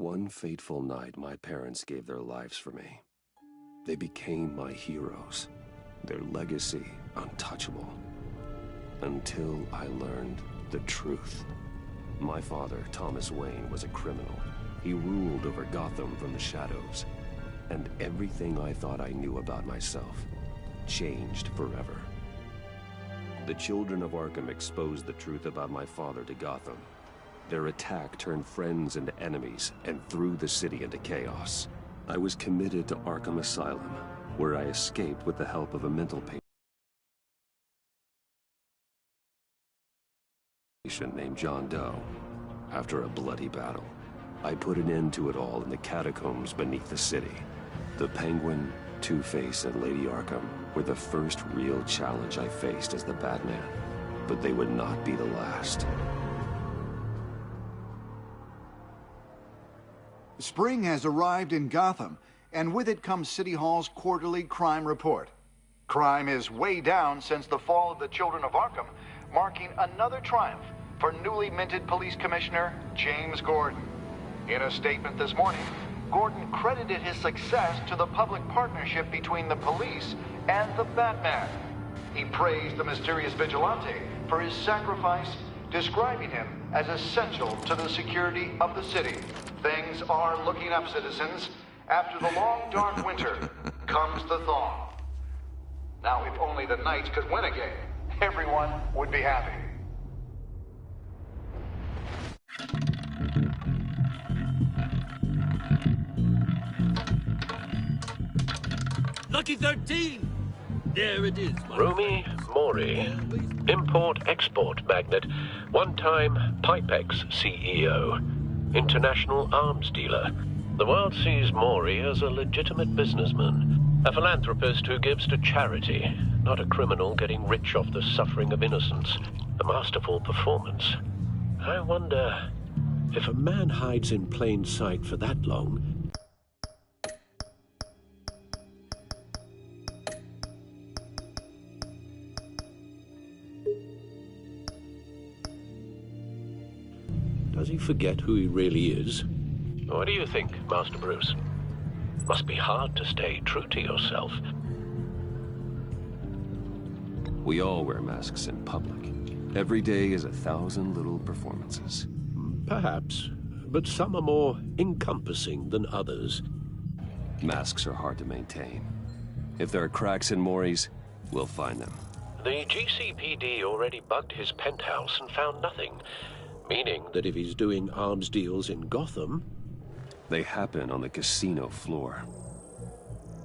One fateful night, my parents gave their lives for me. They became my heroes, their legacy untouchable. Until I learned the truth. My father, Thomas Wayne, was a criminal. He ruled over Gotham from the shadows. And everything I thought I knew about myself changed forever. The children of Arkham exposed the truth about my father to Gotham. Their attack turned friends into enemies and threw the city into chaos. I was committed to Arkham Asylum, where I escaped with the help of a mental patient named John Doe. After a bloody battle, I put an end to it all in the catacombs beneath the city. The Penguin, Two-Face, and Lady Arkham were the first real challenge I faced as the Batman, but they would not be the last. Spring has arrived in Gotham, and with it comes City Hall's quarterly crime report. Crime is way down since the fall of the Children of Arkham, marking another triumph for newly minted Police Commissioner James Gordon. In a statement this morning, Gordon credited his success to the public partnership between the police and the Batman. He praised the mysterious vigilante for his sacrifice, describing him as essential to the security of the city. Things are looking up, citizens. After the long, dark winter comes the thaw. Now, if only the Knights could win again, everyone would be happy. Lucky 13! There it is, Rumi Mori, import-export magnate, one-time Pipex CEO, international arms dealer. The world sees Mori as a legitimate businessman, a philanthropist who gives to charity, not a criminal getting rich off the suffering of innocence. A masterful performance. I wonder if a man hides in plain sight for that long. Does he forget who he really is? What do you think, Master Bruce? Must be hard to stay true to yourself. We all wear masks in public. Every day is 1,000 little performances. Perhaps, but some are more encompassing than others. Masks are hard to maintain. If there are cracks in Mori's, we'll find them. The GCPD already bugged his penthouse and found nothing. Meaning that if he's doing arms deals in Gotham... They happen on the casino floor.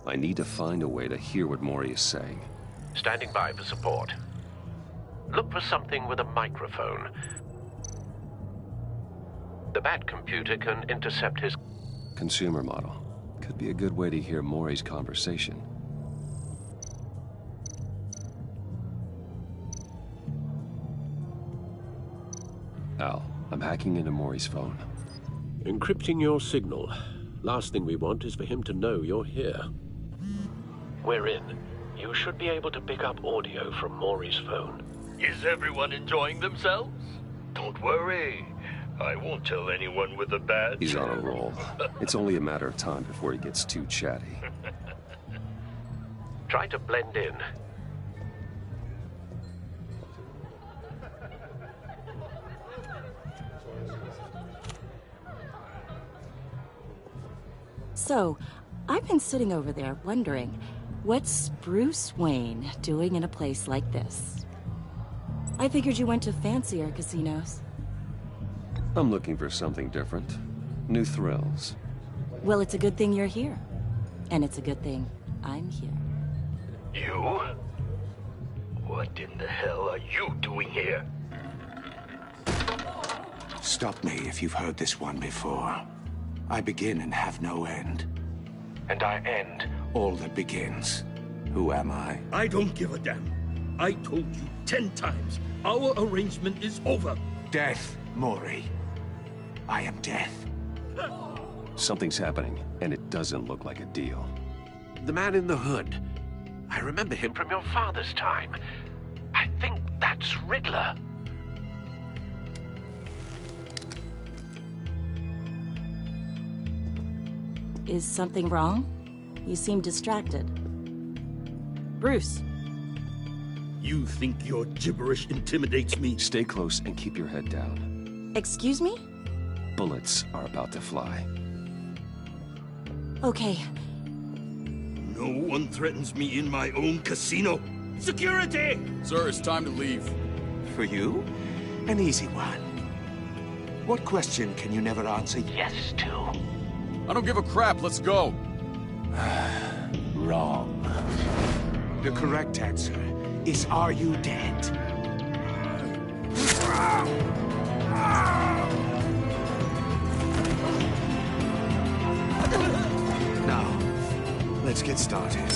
I need to find a way to hear what Mori is saying. Standing by for support. Look for something with a microphone. The Bat computer can intercept his... Consumer model. Could be a good way to hear Mori's conversation. Al, I'm hacking into Mori's phone. Encrypting your signal. Last thing we want is for him to know you're here. We're in. You should be able to pick up audio from Mori's phone. Is everyone enjoying themselves? Don't worry. I won't tell anyone with a badge. He's on a roll. It's only a matter of time before he gets too chatty. Try to blend in. So, I've been sitting over there wondering, what's Bruce Wayne doing in a place like this? I figured you went to fancier casinos. I'm looking for something different. New thrills. Well, it's a good thing you're here. And it's a good thing I'm here. You? What in the hell are you doing here? Stop me if you've heard this one before. I begin and have no end. And I end all that begins. Who am I? I don't give a damn. I told you 10 times. Our arrangement is over. Death, Mori. I am death. Something's happening, and it doesn't look like a deal. The man in the hood. I remember him from your father's time. I think that's Riddler. Is something wrong? You seem distracted. Bruce. You think your gibberish intimidates me? Stay close and keep your head down. Excuse me? Bullets are about to fly. Okay. No one threatens me in my own casino. Security! Sir, it's time to leave. For you? An easy one. What question can you never answer yes to? I don't give a crap, let's go. Wrong. The correct answer is, are you dead? Now, let's get started.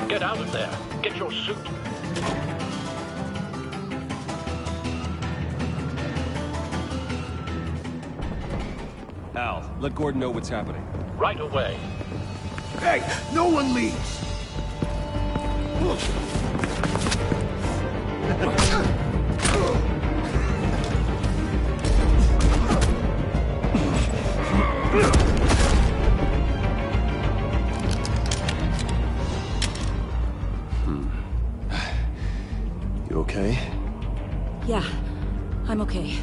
Get out of there. Get your suit. Al, let Gordon know what's happening. Right away. Hey, no one leaves! You okay? Yeah, I'm okay.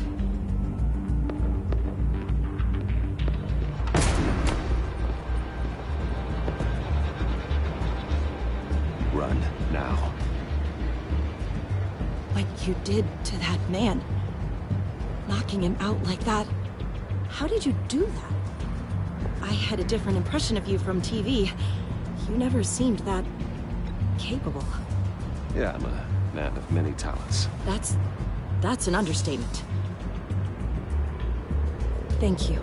Run, now. What you did to that man, knocking him out like that, how did you do that? I had a different impression of you from TV. You never seemed that capable. Yeah, I'm a man of many talents. That's an understatement. Thank you.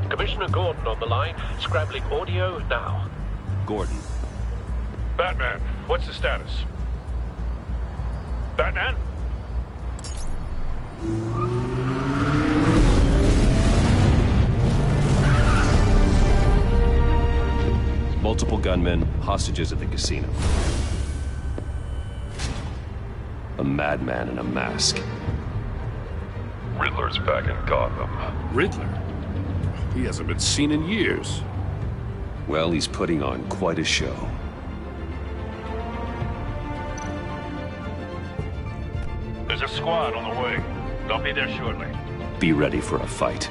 Commissioner Gordon on the line, scrambling audio now. Gordon. Batman, what's the status? Batman? Multiple gunmen, hostages at the casino. A madman in a mask. Riddler's back in Gotham. Riddler? He hasn't been seen in years. Well, he's putting on quite a show. There's a squad on the way. They'll be there shortly. Be ready for a fight.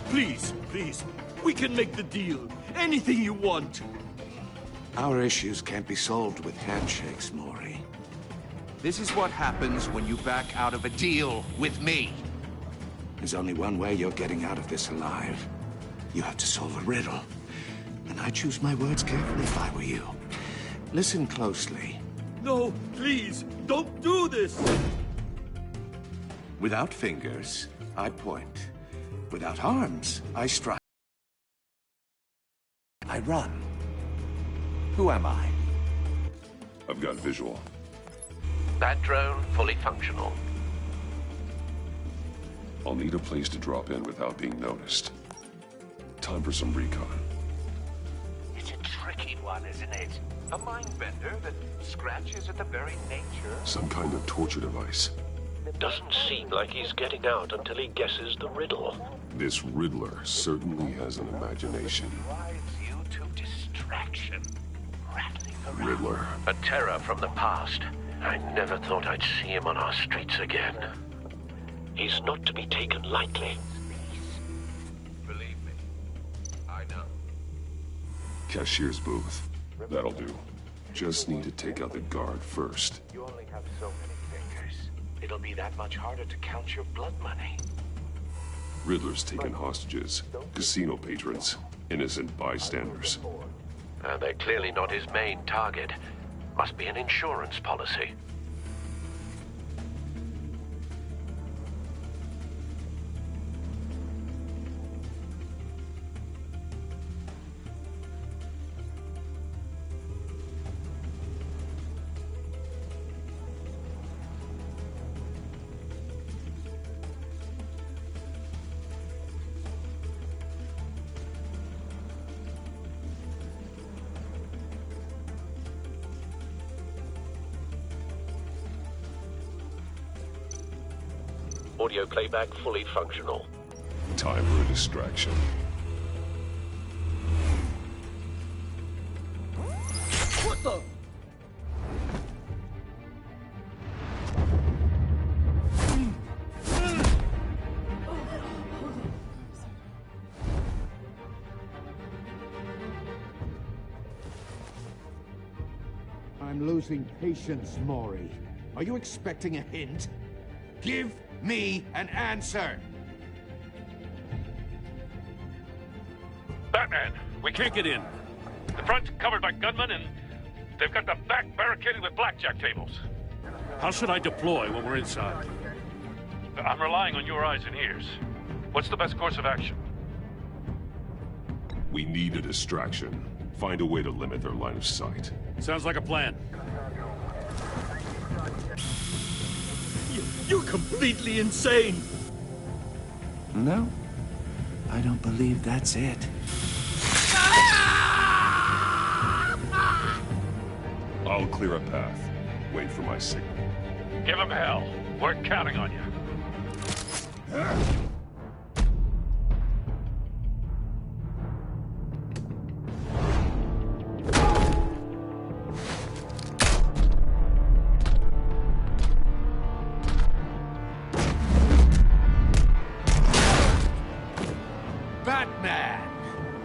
Please, please, we can make the deal. Anything you want. Our issues can't be solved with handshakes, Maury. This is what happens when you back out of a deal with me. There's only one way you're getting out of this alive. You have to solve a riddle. And I choose my words carefully if I were you. Listen closely. No, please, don't do this! Without fingers, I point. Without arms, I strike. I run. Who am I? I've got visual. That drone fully functional. I'll need a place to drop in without being noticed. Time for some recon. It's a tricky one, isn't it? A mind bender that scratches at the very nature. Some kind of torture device. Doesn't seem like he's getting out until he guesses the riddle. This Riddler certainly has an imagination. Drives you to distraction. Rattling around. Riddler. A terror from the past. I never thought I'd see him on our streets again. He's not to be taken lightly. Believe me, I know. Cashier's booth. That'll do. Just need to take out the guard first. You only have so many fingers. It'll be that much harder to count your blood money. Riddler's taken hostages. Casino patrons. Innocent bystanders. They're clearly not his main target. Must be an insurance policy. Audio playback fully functional. Time for a distraction. What the? I'm losing patience, Maury. Are you expecting a hint? Give me an answer! Batman, we can't get in. The front's covered by gunmen, and they've got the back barricaded with blackjack tables. How should I deploy when we're inside? I'm relying on your eyes and ears. What's the best course of action? We need a distraction. Find a way to limit their line of sight. Sounds like a plan. You're completely insane! No, I don't believe that's it. I'll clear a path. Wait for my signal. Give him hell. We're counting on you. Batman!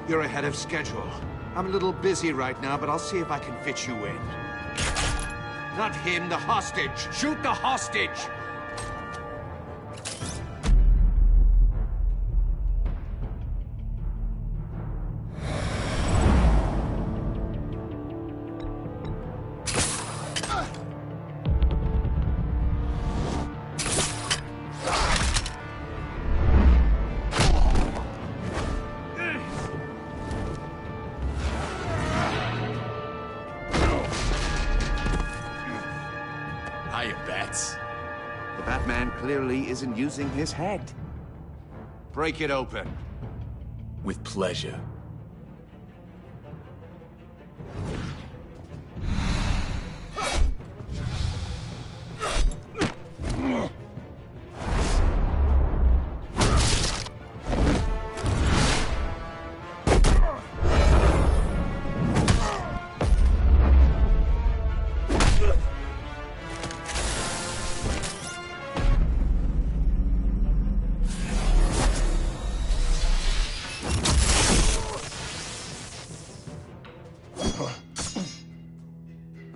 You're ahead of schedule. I'm a little busy right now, but I'll see if I can fit you in. Not him, the hostage! Shoot the hostage! Hiya, Bats. The Batman clearly isn't using his head. Break it open. With pleasure.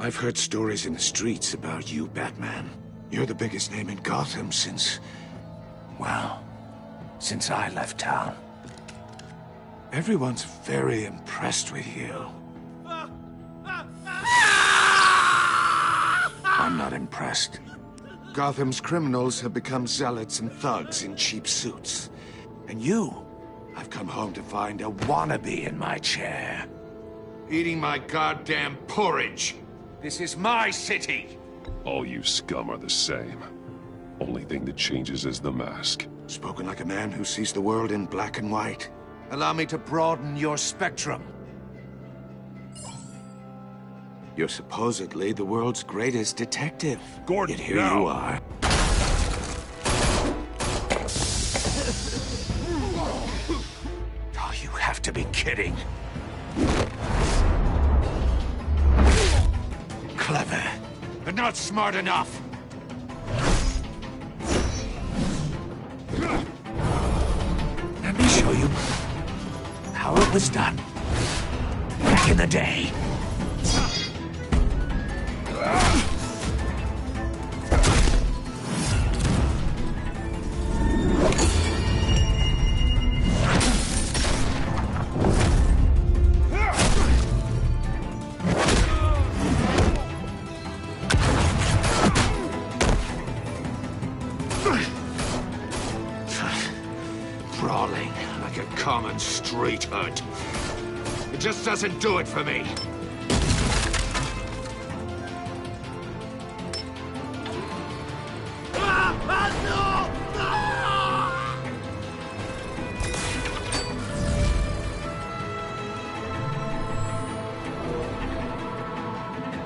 I've heard stories in the streets about you, Batman. You're the biggest name in Gotham since... well, since I left town. Everyone's very impressed with you. I'm not impressed. Gotham's criminals have become zealots and thugs in cheap suits. And you, I've come home to find a wannabe in my chair. Eating my goddamn porridge. This is my city! All you scum are the same. Only thing that changes is the mask. Spoken like a man who sees the world in black and white. Allow me to broaden your spectrum. You're supposedly the world's greatest detective. Gordon, yet here now. you are. Oh, you have to be kidding. Clever, but not smart enough. Let me show you how it was done back in the day. Brawling like a common street hood. It just doesn't do it for me.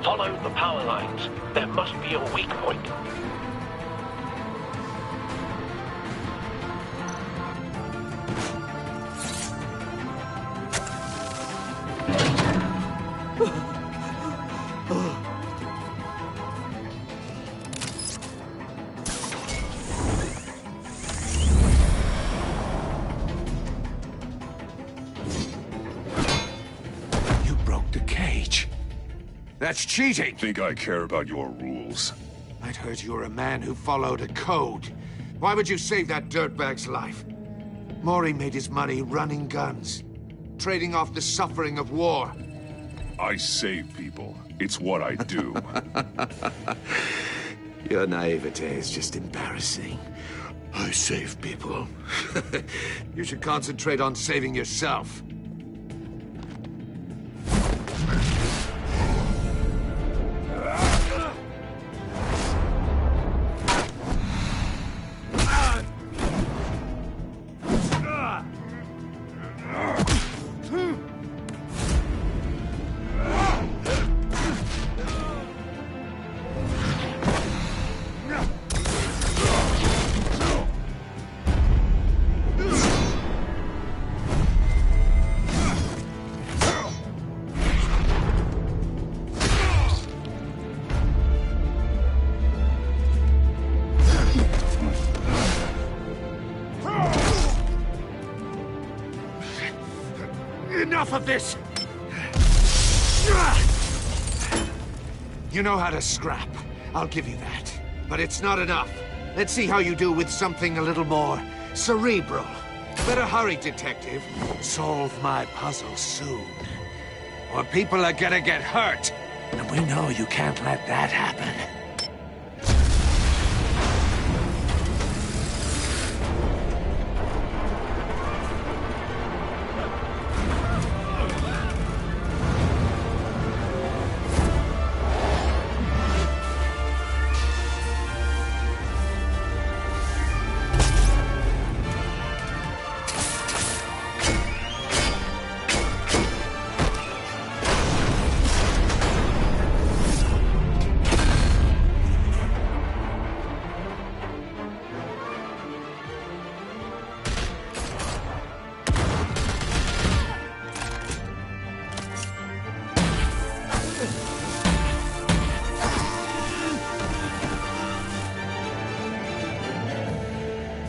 Follow the power lines. There must be a weak point. That's cheating! Think I care about your rules? I'd heard you were a man who followed a code. Why would you save that dirtbag's life? Mori made his money running guns, trading off the suffering of war. I save people. It's what I do. Your naivete is just embarrassing. I save people. You should concentrate on saving yourself. Enough of this! You know how to scrap. I'll give you that. But it's not enough. Let's see how you do with something a little more cerebral. Better hurry, detective. Solve my puzzle soon. Or people are gonna get hurt. And we know you can't let that happen.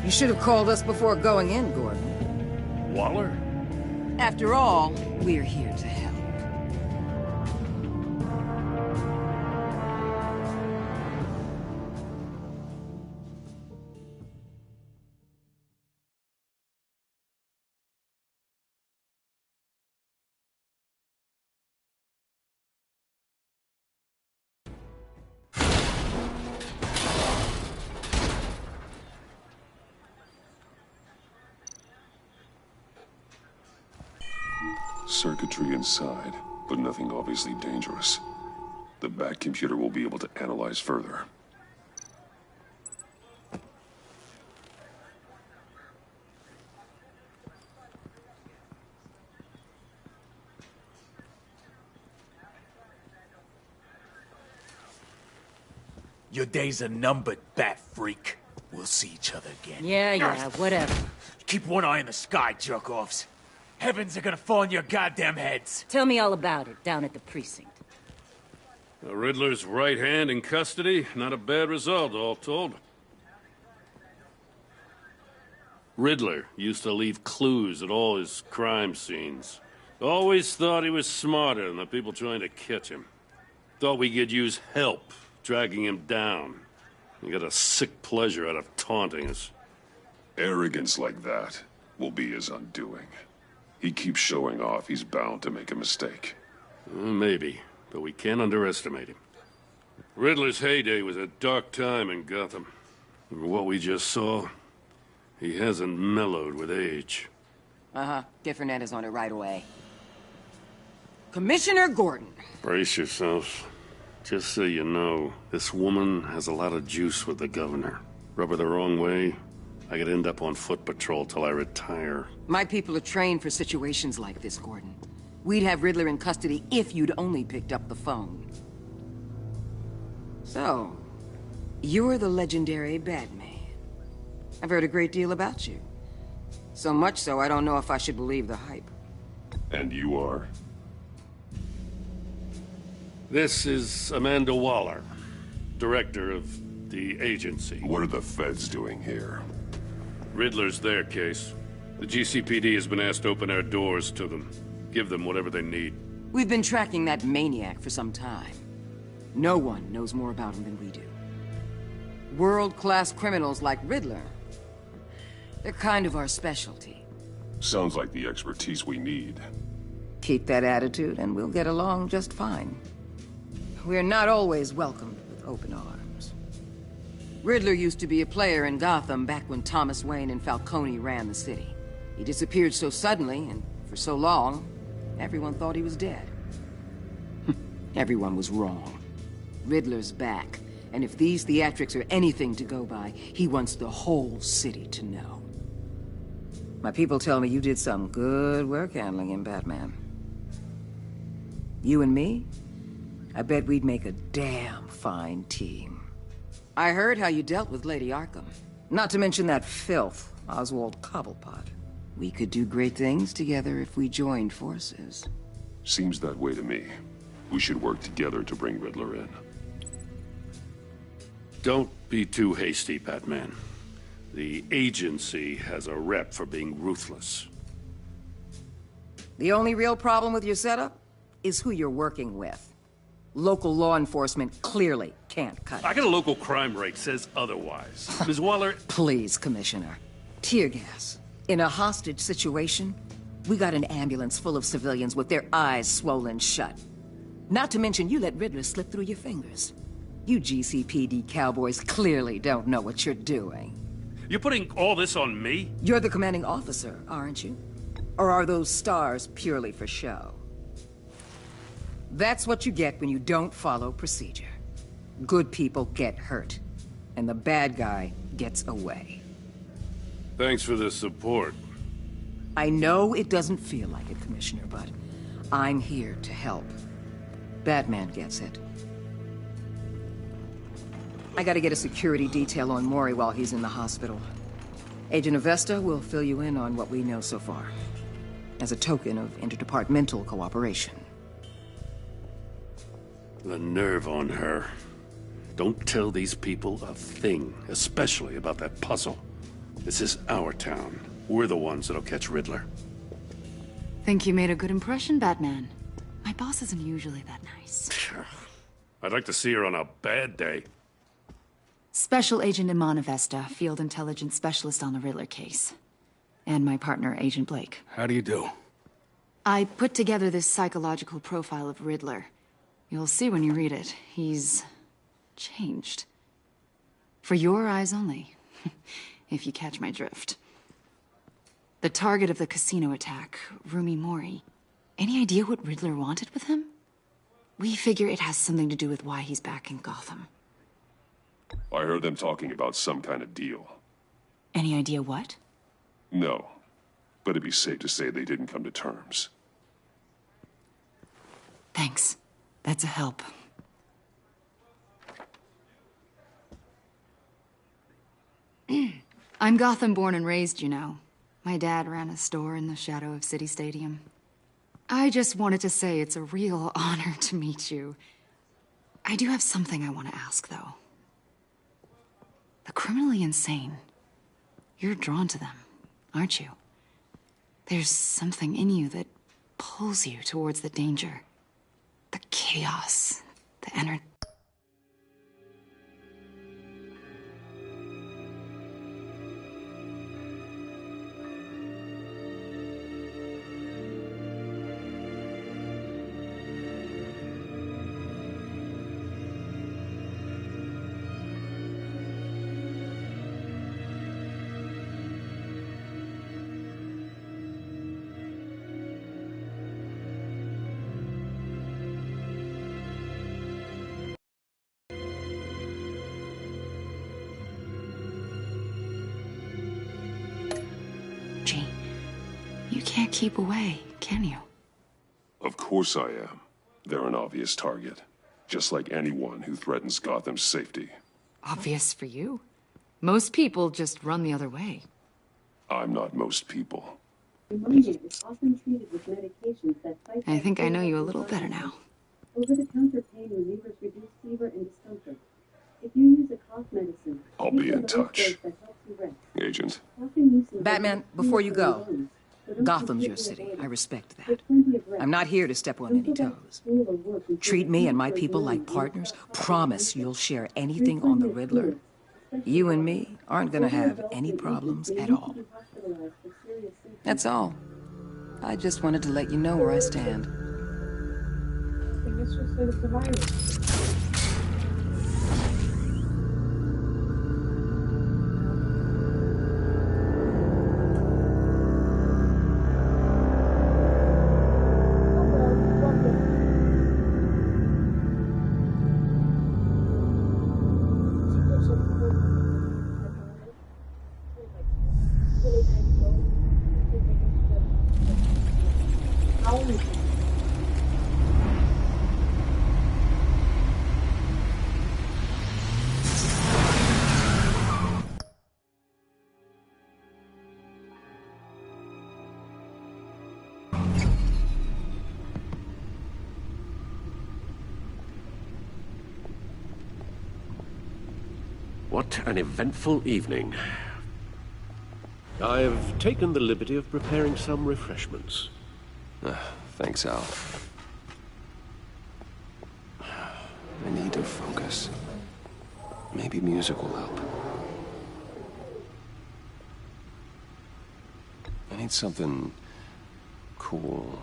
You should have called us before going in, Gordon. Waller? After all, we're here to help. Circuitry inside, but nothing obviously dangerous. The back computer will be able to analyze further. Your days are numbered, bat freak. We'll see each other again. Yeah, whatever. Keep one eye in the sky, jerk-offs. Heavens are gonna fall on your goddamn heads. Tell me all about it, down at the precinct. The Riddler's right hand in custody. Not a bad result, all told. Riddler used to leave clues at all his crime scenes. Always thought he was smarter than the people trying to catch him. Thought we could use help dragging him down. He got a sick pleasure out of taunting us. Arrogance like that will be his undoing. He keeps showing off, he's bound to make a mistake. Maybe, but we can't underestimate him. Riddler's heyday was a dark time in Gotham. From what we just saw, he hasn't mellowed with age. Uh-huh. Different is on it right away. Commissioner Gordon. Brace yourselves. Just so you know, this woman has a lot of juice with the governor. Rub her the wrong way, I could end up on foot patrol till I retire. My people are trained for situations like this, Gordon. We'd have Riddler in custody if you'd only picked up the phone. So, you're the legendary Batman. I've heard a great deal about you. So much so, I don't know if I should believe the hype. And you are? This is Amanda Waller, director of the agency. What are the feds doing here? Riddler's their case. The GCPD has been asked to open our doors to them. Give them whatever they need. We've been tracking that maniac for some time. No one knows more about him than we do. World-class criminals like Riddler. They're kind of our specialty. Sounds like the expertise we need. Keep that attitude and we'll get along just fine. We're not always welcomed with open arms. Riddler used to be a player in Gotham back when Thomas Wayne and Falcone ran the city. He disappeared so suddenly and for so long, everyone thought he was dead. Everyone was wrong. Riddler's back, and if these theatrics are anything to go by, he wants the whole city to know. My people tell me you did some good work handling him, Batman. You and me? I bet we'd make a damn fine team. I heard how you dealt with Lady Arkham. Not to mention that filth, Oswald Cobblepot. We could do great things together if we joined forces. Seems that way to me. We should work together to bring Riddler in. Don't be too hasty, Batman. The agency has a rep for being ruthless. The only real problem with your setup is who you're working with. Local law enforcement clearly can't cut it. I got a local crime rate says otherwise. Ms. Waller... Please, Commissioner. Tear gas. In a hostage situation, we got an ambulance full of civilians with their eyes swollen shut. Not to mention you let Riddler slip through your fingers. You GCPD cowboys clearly don't know what you're doing. You're putting all this on me? You're the commanding officer, aren't you? Or are those stars purely for show? That's what you get when you don't follow procedure. Good people get hurt, and the bad guy gets away. Thanks for the support. I know it doesn't feel like it, Commissioner, but I'm here to help. Batman gets it. I gotta get a security detail on Mori while he's in the hospital. Agent Avesta will fill you in on what we know so far, as a token of interdepartmental cooperation. The nerve on her. Don't tell these people a thing, especially about that puzzle. This is our town. We're the ones that'll catch Riddler. Think you made a good impression, Batman? My boss isn't usually that nice. I'd like to see her on a bad day. Special Agent Iman Avesta, Field Intelligence Specialist on the Riddler case. And my partner, Agent Blake. How do you do? I put together this psychological profile of Riddler. You'll see when you read it. He's changed. For your eyes only, if you catch my drift. The target of the casino attack, Rumi Mori. Any idea what Riddler wanted with him? We figure it has something to do with why he's back in Gotham. I heard them talking about some kind of deal. Any idea what? No, but it'd be safe to say they didn't come to terms. Thanks. That's a help. I'm Gotham born and raised, you know. My dad ran a store in the shadow of City Stadium. I just wanted to say it's a real honor to meet you. I do have something I want to ask, though. The criminally insane. You're drawn to them, aren't you? There's something in you that pulls you towards the danger. The chaos, the energy. You can't keep away, can you? Of course I am. They're an obvious target. Just like anyone who threatens Gotham's safety. Obvious for you. Most people just run the other way. I'm not most people. Pneumonia is often treated with medications that fight. I think I know you a little better now. Over-the-counter pain relievers reduce fever and discomfort. If you use a cough medicine, I'll be in touch. Agent. Batman, before you go, Gotham's your city. I respect that. I'm not here to step on any toes. Treat me and my people like partners. Promise you'll share anything on the Riddler. You and me aren't gonna have any problems at all. That's all. I just wanted to let you know where I stand. What an eventful evening. I've taken the liberty of preparing some refreshments. Thanks, Al. I need to focus. Maybe music will help. I need something cool.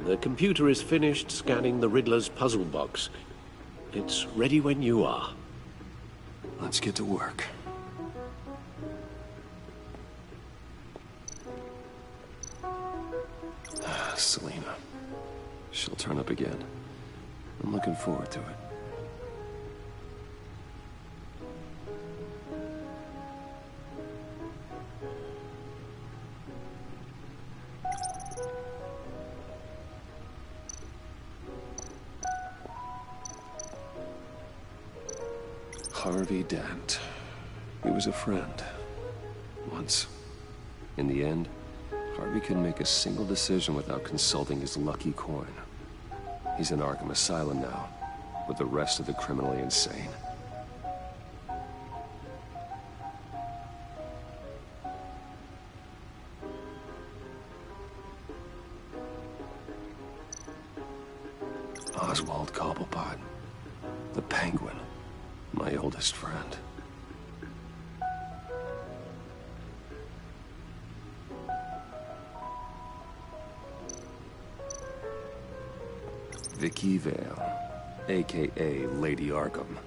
The computer is finished scanning the Riddler's puzzle box. It's ready when you are. Let's get to work. Selina. She'll turn up again. I'm looking forward to it. Harvey Dent. He was a friend. Once. In the end, Harvey couldn't make a single decision without consulting his lucky coin. He's in Arkham Asylum now, with the rest of the criminally insane. Oswald Cobblepot. The Penguin. My oldest friend. Vicky Vale, a.k.a. Lady Arkham.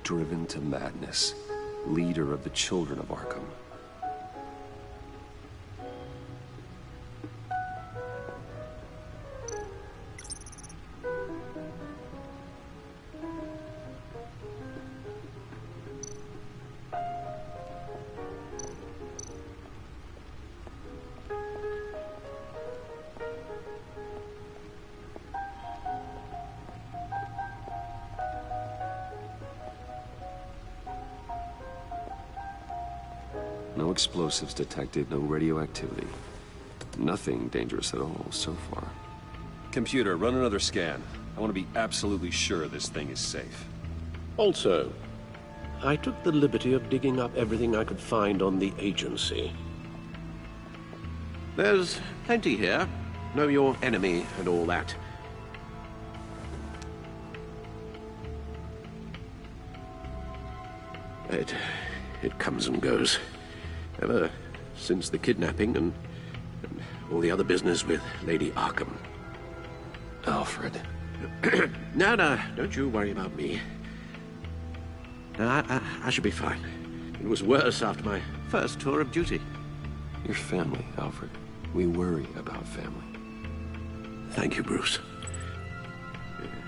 Driven to madness. Leader of the Children of Arkham. No explosives detected, no radioactivity. Nothing dangerous at all so far. Computer, run another scan. I want to be absolutely sure this thing is safe. Also, I took the liberty of digging up everything I could find on the agency. There's plenty here. Know your enemy and all that. It comes and goes. Ever since the kidnapping and all the other business with Lady Arkham. Alfred. No, don't you worry about me. No, I should be fine. It was worse after my first tour of duty. Your family, Alfred. We worry about family. Thank you, Bruce.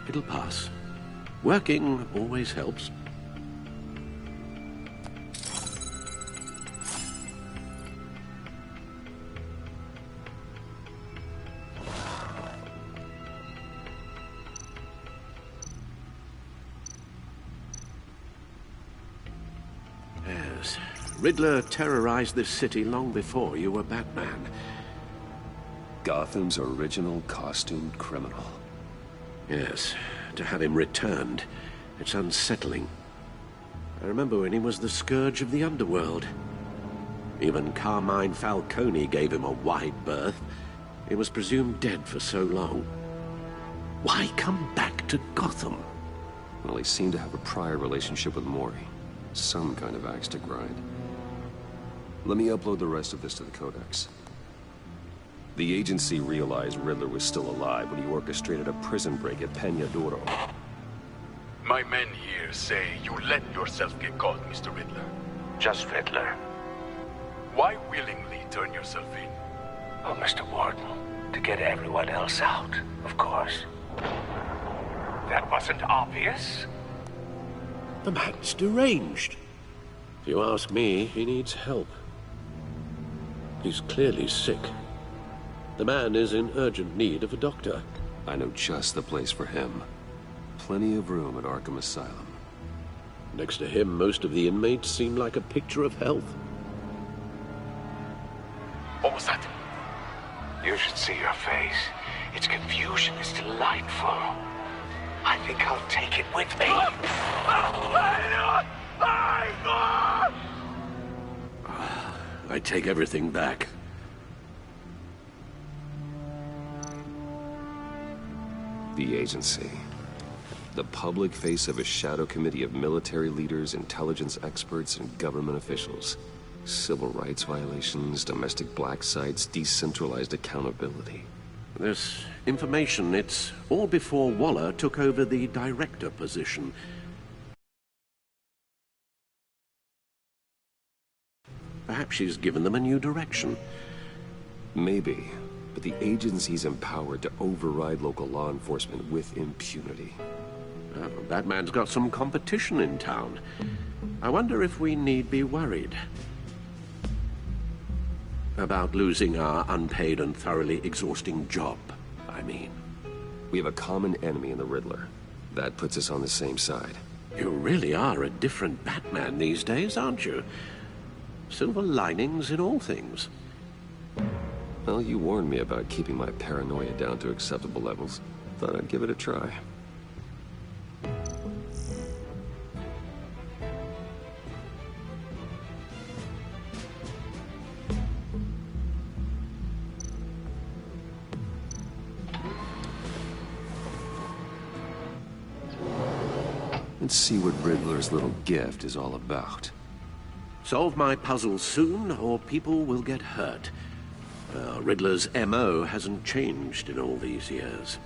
It'll pass. Working always helps. Yes. Riddler terrorized this city long before you were Batman. Gotham's original costumed criminal. Yes, to have him returned. It's unsettling. I remember when he was the scourge of the underworld. Even Carmine Falcone gave him a wide berth. He was presumed dead for so long. Why come back to Gotham? Well, he seemed to have a prior relationship with Mori. Some kind of axe to grind. Let me upload the rest of this to the Codex. The agency realized Riddler was still alive when he orchestrated a prison break at Peña Duro. My men here say you let yourself get caught, Mr. Riddler. Just Riddler. Why willingly turn yourself in? Oh, Mr. Warden, to get everyone else out, of course. That wasn't obvious? The man's deranged. If you ask me, he needs help. He's clearly sick. The man is in urgent need of a doctor. I know just the place for him. Plenty of room at Arkham Asylum. Next to him, most of the inmates seem like a picture of health. What was that? You should see your face. Its confusion is delightful. I think I'll take it with me. I take everything back. The agency. The public face of a shadow committee of military leaders, intelligence experts, and government officials. Civil rights violations, domestic black sites, decentralized accountability. This information, it's all before Waller took over the director position. Perhaps she's given them a new direction. Maybe, but the agency's empowered to override local law enforcement with impunity. Oh, Batman's got some competition in town. I wonder if we need be worried about losing our unpaid and thoroughly exhausting job, I mean. We have a common enemy in the Riddler. That puts us on the same side. You really are a different Batman these days, aren't you? Silver linings in all things. Well, you warned me about keeping my paranoia down to acceptable levels. Thought I'd give it a try. Let's see what Riddler's little gift is all about. Solve my puzzle soon, or people will get hurt. Riddler's M.O. hasn't changed in all these years.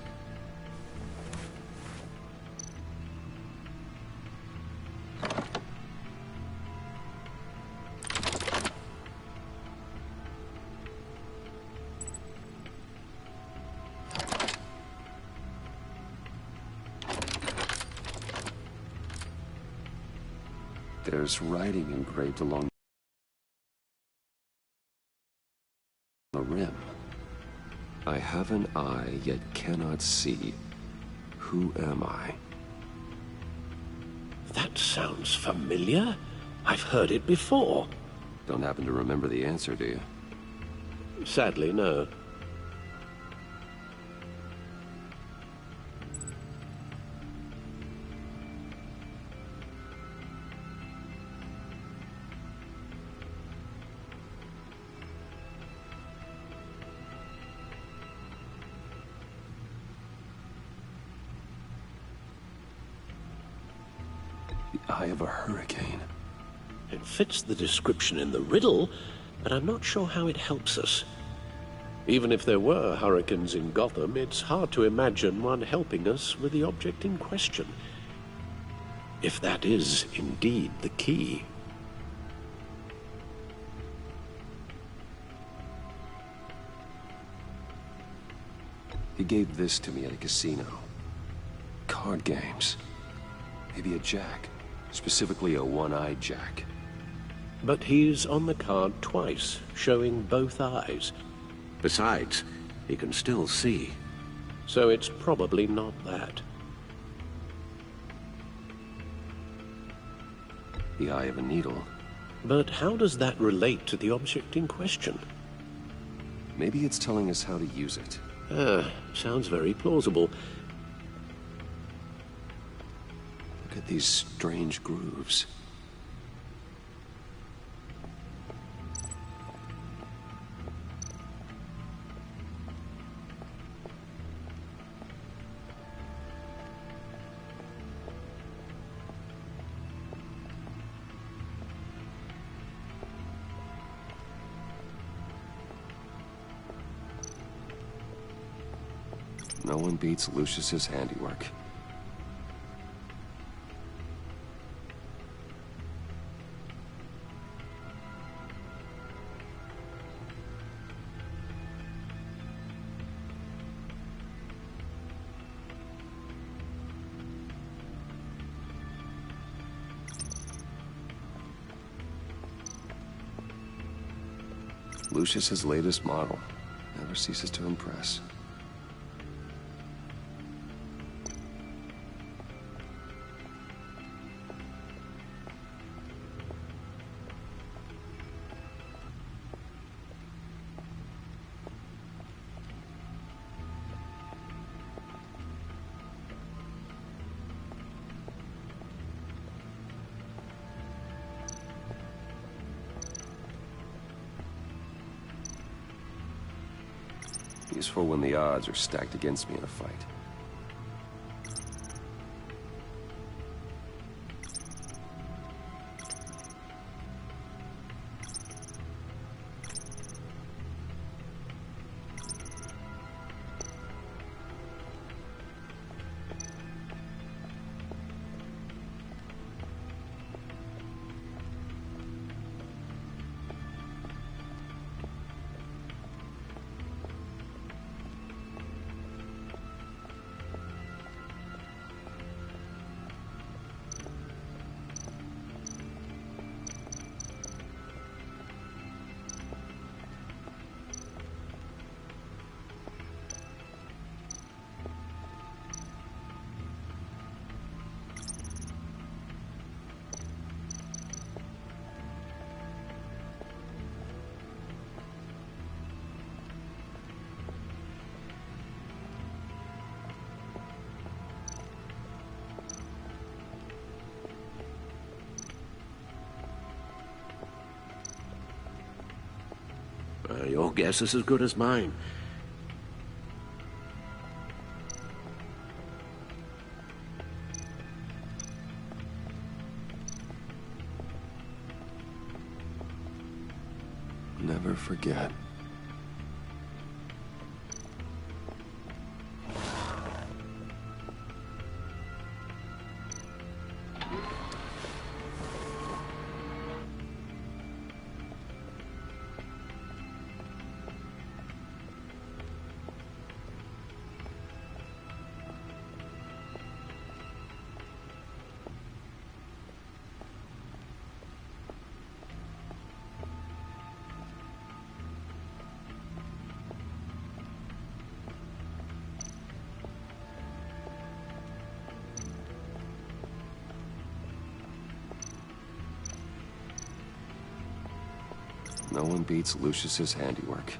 There's writing engraved along the rim. I have an eye, yet cannot see. Who am I? That sounds familiar. I've heard it before. Don't happen to remember the answer, do you? Sadly, no. Eye of a hurricane. It fits the description in the riddle, but I'm not sure how it helps us. Even if there were hurricanes in Gotham, it's hard to imagine one helping us with the object in question. If that is indeed the key. He gave this to me at a casino. Card games. Maybe a jack. Specifically a one-eyed jack. But he's on the card twice, showing both eyes. Besides, he can still see. So it's probably not that. The eye of a needle. But how does that relate to the object in question? Maybe it's telling us how to use it. Sounds very plausible. these strange grooves. No one beats Lucius's handiwork. Lucius's latest model never ceases to impress. Useful when the odds are stacked against me in a fight. Your guess is as good as mine. Never forget. No one beats Lucius's handiwork.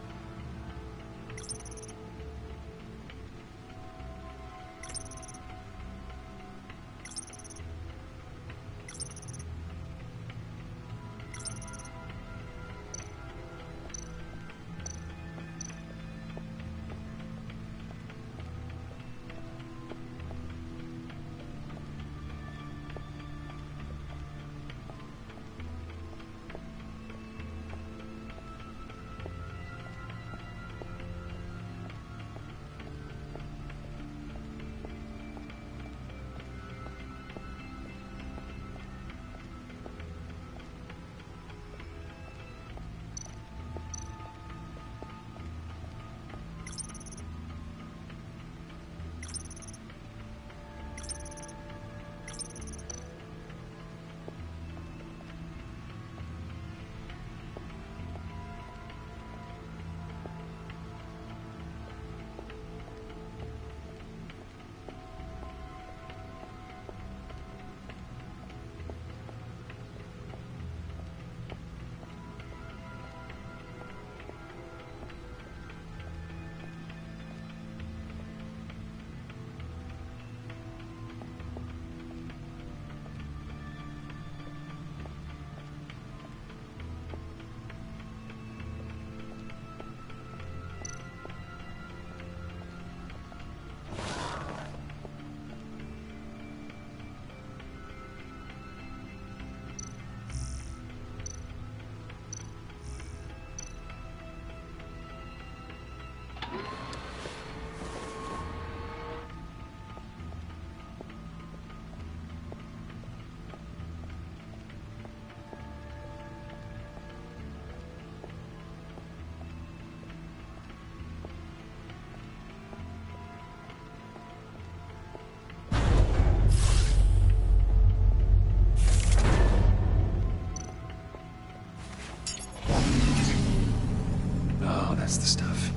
That's the stuff.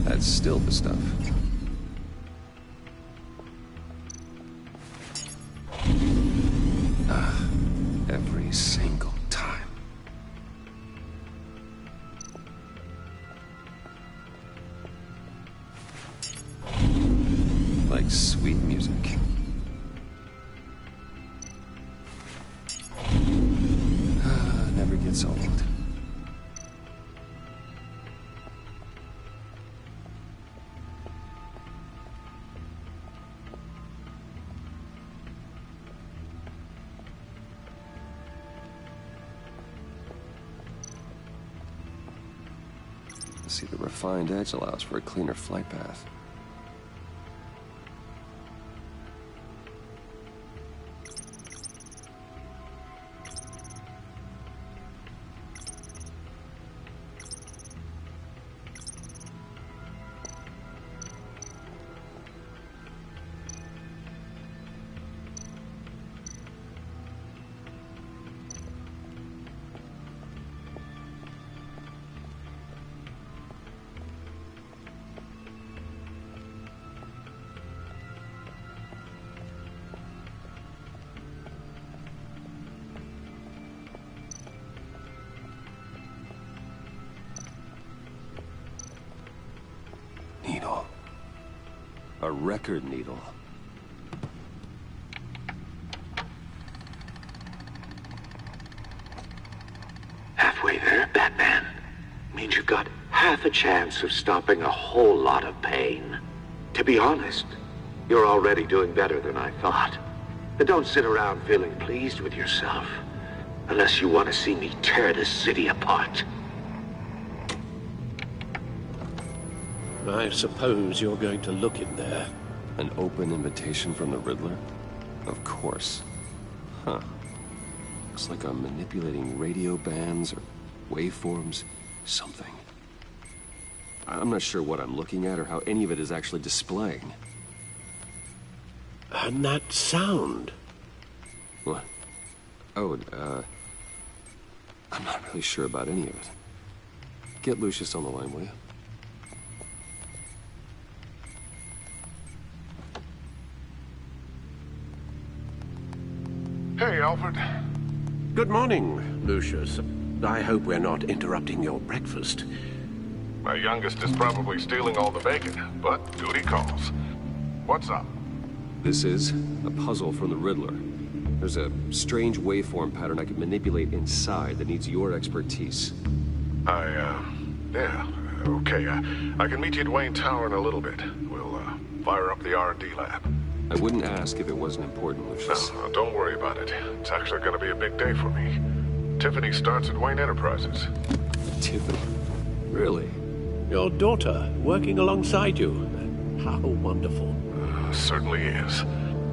That's still the stuff. Every single time. Like sweet music. Never gets old. See, the refined edge allows for a cleaner flight path. Needle. A record needle. Halfway there, Batman. Means you've got half a chance of stopping a whole lot of pain. To be honest, you're already doing better than I thought. But don't sit around feeling pleased with yourself. Unless you want to see me tear this city apart. I suppose you're going to look in there. An open invitation from the Riddler? Of course. Huh. Looks like I'm manipulating radio bands or waveforms. Something. I'm not sure what I'm looking at or how any of it is actually displaying. And that sound. What? Oh, I'm not really sure about any of it. Get Lucius on the line, will you? Hey, Alfred. Good morning, Lucius. I hope we're not interrupting your breakfast. My youngest is probably stealing all the bacon, but duty calls. What's up? This is a puzzle from the Riddler. There's a strange waveform pattern I can manipulate inside that needs your expertise. Yeah, okay. I can meet you at Wayne Tower in a little bit. We'll, fire up the R&D lab. I wouldn't ask if it wasn't important, Lucius. No, don't worry about it. It's actually gonna be a big day for me. Tiffany starts at Wayne Enterprises. Tiffany? Really? Your daughter, working alongside you. How wonderful. Certainly is.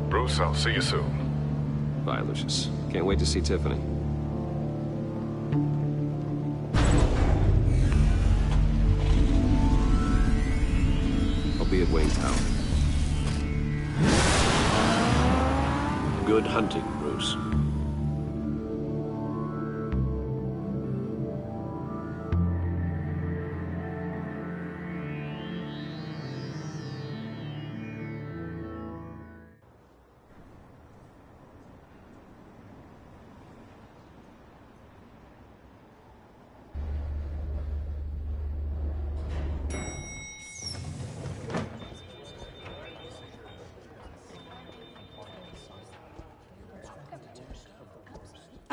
Bruce, I'll see you soon. Bye, Lucius. Can't wait to see Tiffany. I'll be at Wayne Tower. Good hunting, Bruce.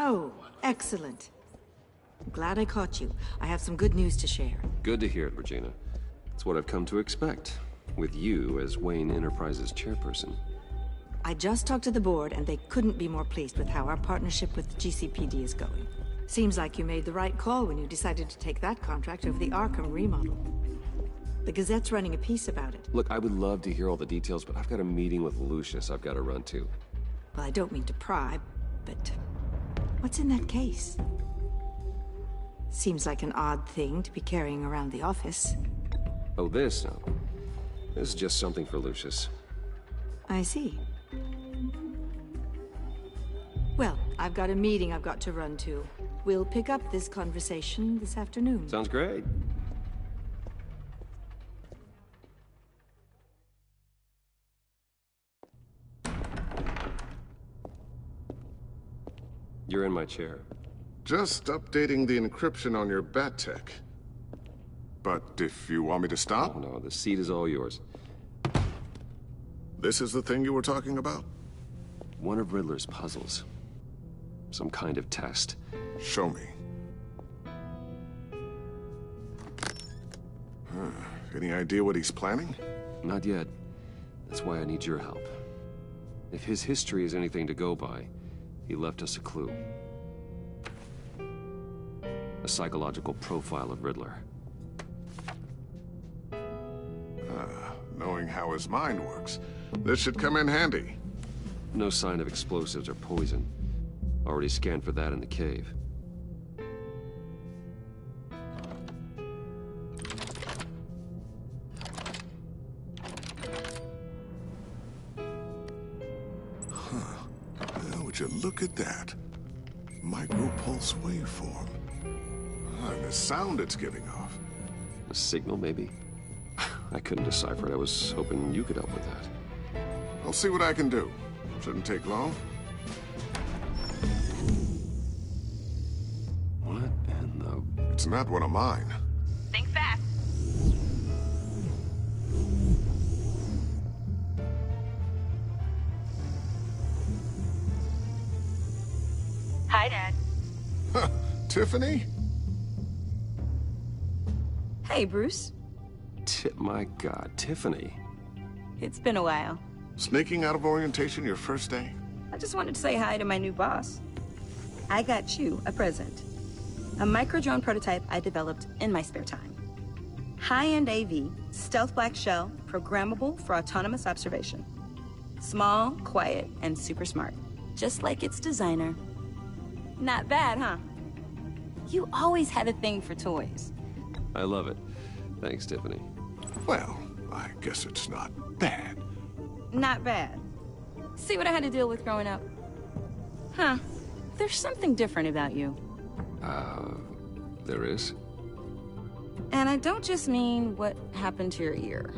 Oh, excellent. I'm glad I caught you. I have some good news to share. Good to hear it, Regina. It's what I've come to expect, with you as Wayne Enterprises chairperson. I just talked to the board, and they couldn't be more pleased with how our partnership with GCPD is going. Seems like you made the right call when you decided to take that contract over the Arkham remodel. The Gazette's running a piece about it. Look, I would love to hear all the details, but I've got a meeting with Lucius I've got to run to. Well, I don't mean to pry, but what's in that case? Seems like an odd thing to be carrying around the office. Oh, this? No. This is just something for Lucius. I see. Well, I've got a meeting I've got to run to. We'll pick up this conversation this afternoon. Sounds great. You're in my chair. Just updating the encryption on your Bat-Tech. But if you want me to stop? Oh, no, the seat is all yours. This is the thing you were talking about? One of Riddler's puzzles. Some kind of test. Show me. Any idea what he's planning? Not yet. That's why I need your help. If his history is anything to go by, he left us a clue. A psychological profile of Riddler. Knowing how his mind works, this should come in handy. No sign of explosives or poison. Already scanned for that in the cave. Now, would you look at that? Micropulse waveform. And the sound it's giving off. A signal, maybe? I couldn't decipher it. I was hoping you could help with that. I'll see what I can do. Shouldn't take long. What in the... It's not one of mine. Think fast. Hi, Dad. Tiffany? Hey, Bruce. My God, Tiffany. It's been a while. Sneaking out of orientation your first day? I just wanted to say hi to my new boss. I got you a present. A micro-drone prototype I developed in my spare time. High-end AV, stealth black shell, programmable for autonomous observation. Small, quiet, and super smart. Just like its designer. Not bad, huh? You always had a thing for toys. I love it. Thanks, Tiffany. Well, I guess it's not bad. Not bad. See what I had to deal with growing up? Huh. There's something different about you. There is? And I don't just mean what happened to your ear.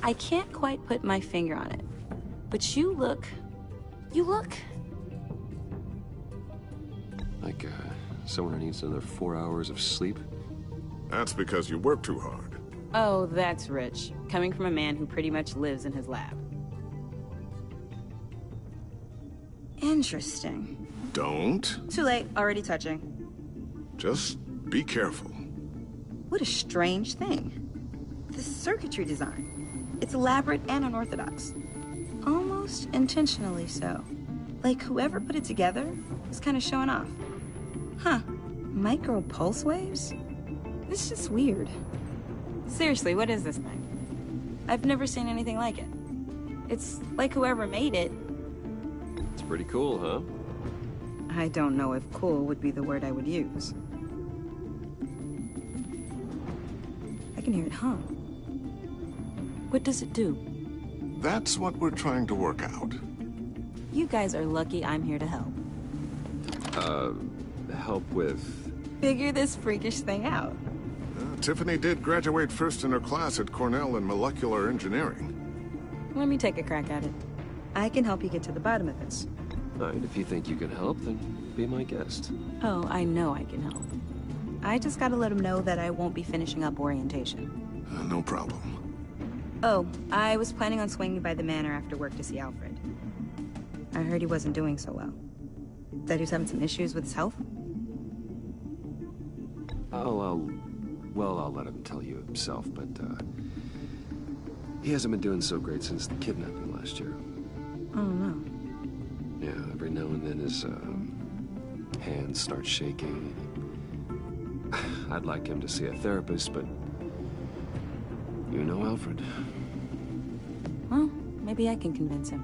I can't quite put my finger on it. But you look... Like, someone who needs another 4 hours of sleep? That's because you work too hard. Oh, that's rich. Coming from a man who pretty much lives in his lab. Interesting. Don't. Too late. Already touching. Just be careful. What a strange thing. The circuitry design. It's elaborate and unorthodox. Almost intentionally so. Like whoever put it together was kind of showing off. Huh. Micro pulse waves? It's just weird. Seriously, what is this thing? I've never seen anything like it. It's like whoever made it. It's pretty cool, huh? I don't know if cool would be the word I would use. I can hear it hum. What does it do? That's what we're trying to work out. You guys are lucky I'm here to help. Help with... Figure this freakish thing out. Tiffany did graduate first in her class at Cornell in molecular engineering. Let me take a crack at it. I can help you get to the bottom of this. All right, if you think you can help, then be my guest. Oh, I know I can help. I just gotta let him know that I won't be finishing up orientation. No problem. Oh, I was planning on swinging by the manor after work to see Alfred. I heard he wasn't doing so well. That he was having some issues with his health? I'll let him tell you himself, but, he hasn't been doing so great since the kidnapping last year. Oh, no. Yeah, every now and then his, hands start shaking. I'd like him to see a therapist, but... You know Alfred. Well, maybe I can convince him.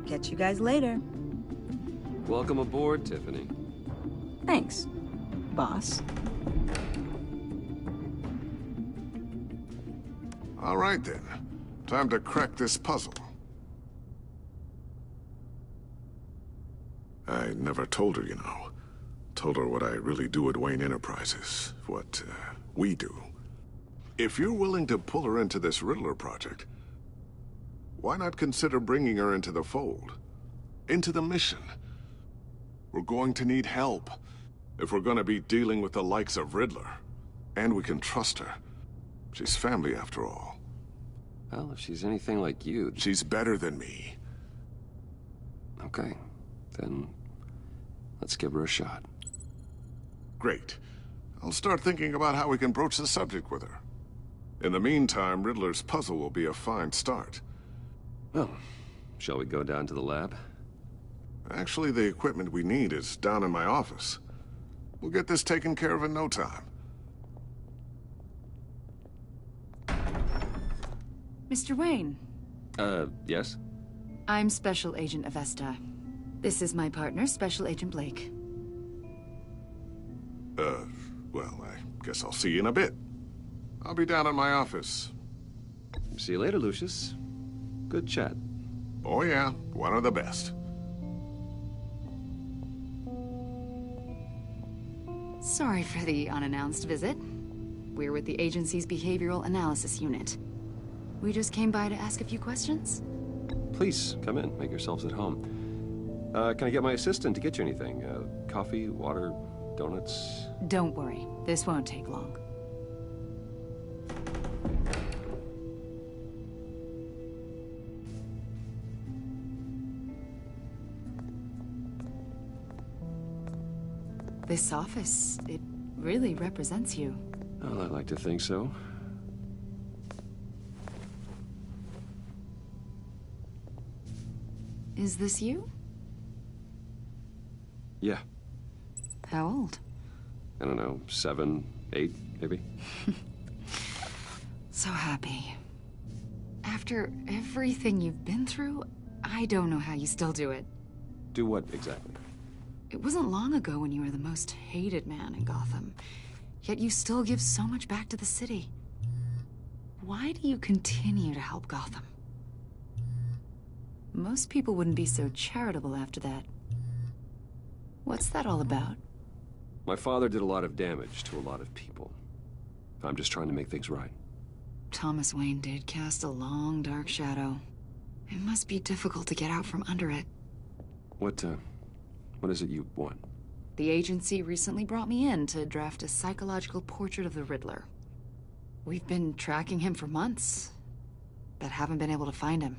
Catch you guys later. Welcome aboard, Tiffany. Thanks, boss. All right then. Time to crack this puzzle. I never told her, you know. Told her what I really do at Wayne Enterprises. What, we do. If you're willing to pull her into this Riddler project, why not consider bringing her into the fold? Into the mission? We're going to need help if we're going to be dealing with the likes of Riddler. And we can trust her. She's family after all. Well, if she's anything like you... She's better than me. Okay. Then let's give her a shot. Great. I'll start thinking about how we can broach the subject with her. In the meantime, Riddler's puzzle will be a fine start. Well, shall we go down to the lab? Actually, the equipment we need is down in my office. We'll get this taken care of in no time. Mr. Wayne. Yes? I'm Special Agent Avesta. This is my partner, Special Agent Blake. Well, I guess I'll see you in a bit. I'll be down in my office. See you later, Lucius. Good chat. Oh yeah, one of the best. Sorry for the unannounced visit. We're with the agency's Behavioral Analysis Unit. We just came by to ask a few questions. Please, come in. Make yourselves at home. Can I get my assistant to get you anything? Coffee, water, donuts? Don't worry. This won't take long. This office, it really represents you. Well, I'd like to think so. Is this you? Yeah. How old? I don't know, 7, 8, maybe? So happy. After everything you've been through, I don't know how you still do it. Do what exactly? It wasn't long ago when you were the most hated man in Gotham. Yet you still give so much back to the city. Why do you continue to help Gotham? Most people wouldn't be so charitable after that. What's that all about? My father did a lot of damage to a lot of people. I'm just trying to make things right. Thomas Wayne did cast a long, dark shadow. It must be difficult to get out from under it. What is it you want? The agency recently brought me in to draft a psychological portrait of the Riddler. We've been tracking him for months, but haven't been able to find him.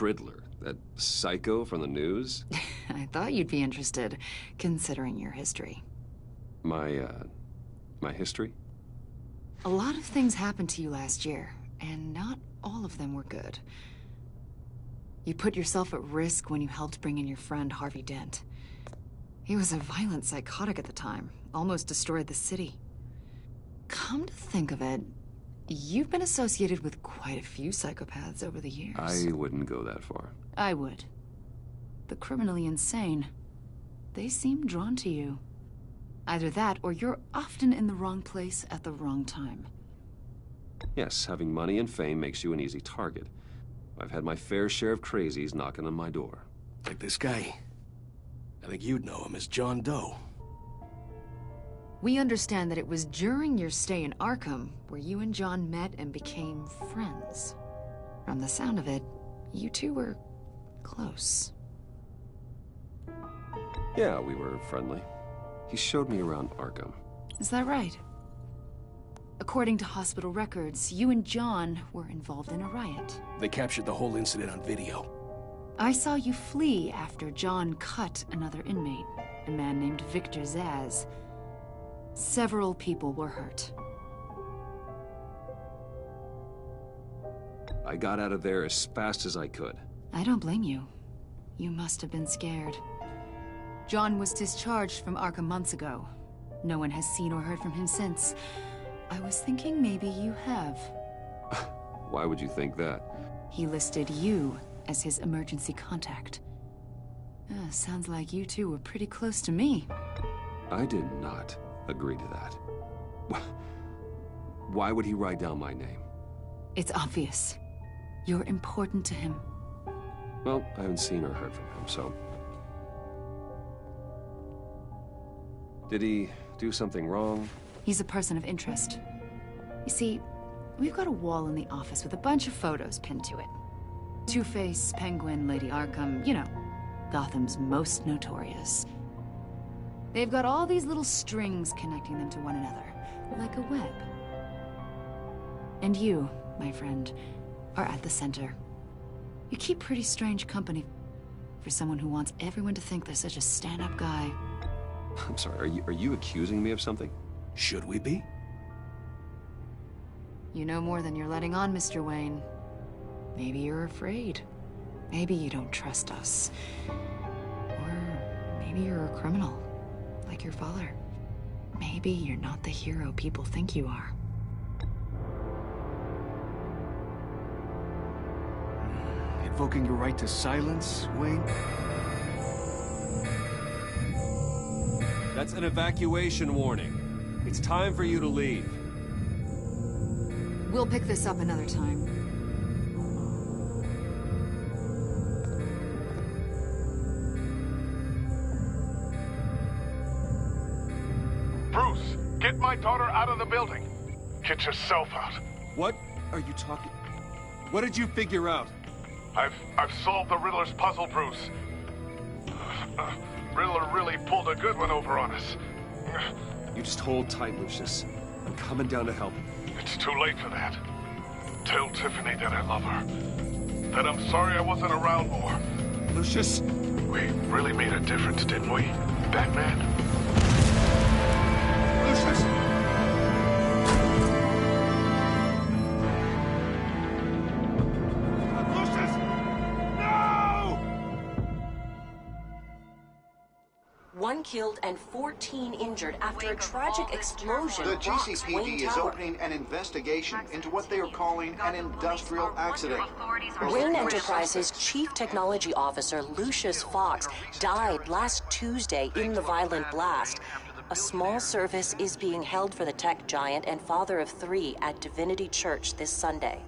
Riddler? That psycho from the news? I thought you'd be interested, considering your history. My history? A lot of things happened to you last year, and not all of them were good. You put yourself at risk when you helped bring in your friend Harvey Dent. He was a violent psychotic at the time, almost destroyed the city. Come to think of it, you've been associated with quite a few psychopaths over the years. I wouldn't go that far. I would. The criminally insane, they seem drawn to you. Either that, or you're often in the wrong place at the wrong time. Yes, having money and fame makes you an easy target. I've had my fair share of crazies knocking on my door. Like this guy. I think you'd know him as John Doe. We understand that it was during your stay in Arkham where you and John met and became friends. From the sound of it, you two were close. Yeah, we were friendly. He showed me around Arkham. Is that right? According to hospital records, you and John were involved in a riot. They captured the whole incident on video. I saw you flee after John cut another inmate, a man named Victor Zsasz. Several people were hurt. I got out of there as fast as I could. I don't blame you. You must have been scared. John was discharged from Arkham months ago. No one has seen or heard from him since. I was thinking maybe you have. Why would you think that? He listed you as his emergency contact. Sounds like you two were pretty close to me. I did not agree to that. Why would he write down my name? It's obvious. You're important to him. Well, I haven't seen or heard from him, so... Did he do something wrong? He's a person of interest. You see, we've got a wall in the office with a bunch of photos pinned to it. Two-Face, Penguin, Lady Arkham, you know, Gotham's most notorious. They've got all these little strings connecting them to one another, like a web. And you, my friend, are at the center. You keep pretty strange company for someone who wants everyone to think they're such a stand-up guy. I'm sorry, are you accusing me of something? Should we be? You know more than you're letting on, Mr. Wayne. Maybe you're afraid. Maybe you don't trust us. Or maybe you're a criminal, like your father. Maybe you're not the hero people think you are. Invoking your right to silence, Wayne? That's an evacuation warning. It's time for you to leave. We'll pick this up another time. Bruce, get my daughter out of the building. Get yourself out. What are you talking... What did you figure out? I've solved the Riddler's puzzle, Bruce. Riddler really pulled a good one over on us. You just hold tight, Lucius. I'm coming down to help. It's too late for that. Tell Tiffany that I love her. That I'm sorry I wasn't around more. Lucius! We really made a difference, didn't we, Batman? Lucius! One killed and 14 injured after a tragic explosion. The GCPD is opening an investigation into what they are calling an industrial accident. Wayne Enterprises' Chief Technology Officer, Lucius Fox, died last Tuesday in the violent blast. A small service is being held for the tech giant and father of 3 at Divinity Church this Sunday.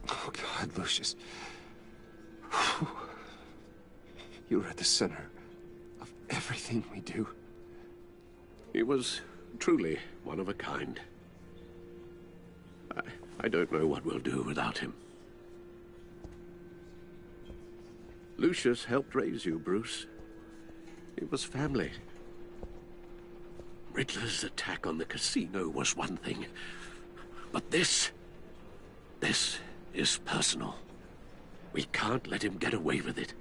Oh, God, Lucius. You're at the center of everything we do. He was truly one of a kind. I don't know what we'll do without him. Lucius helped raise you, Bruce. It was family. Riddler's attack on the casino was one thing, but this is personal. We can't let him get away with it.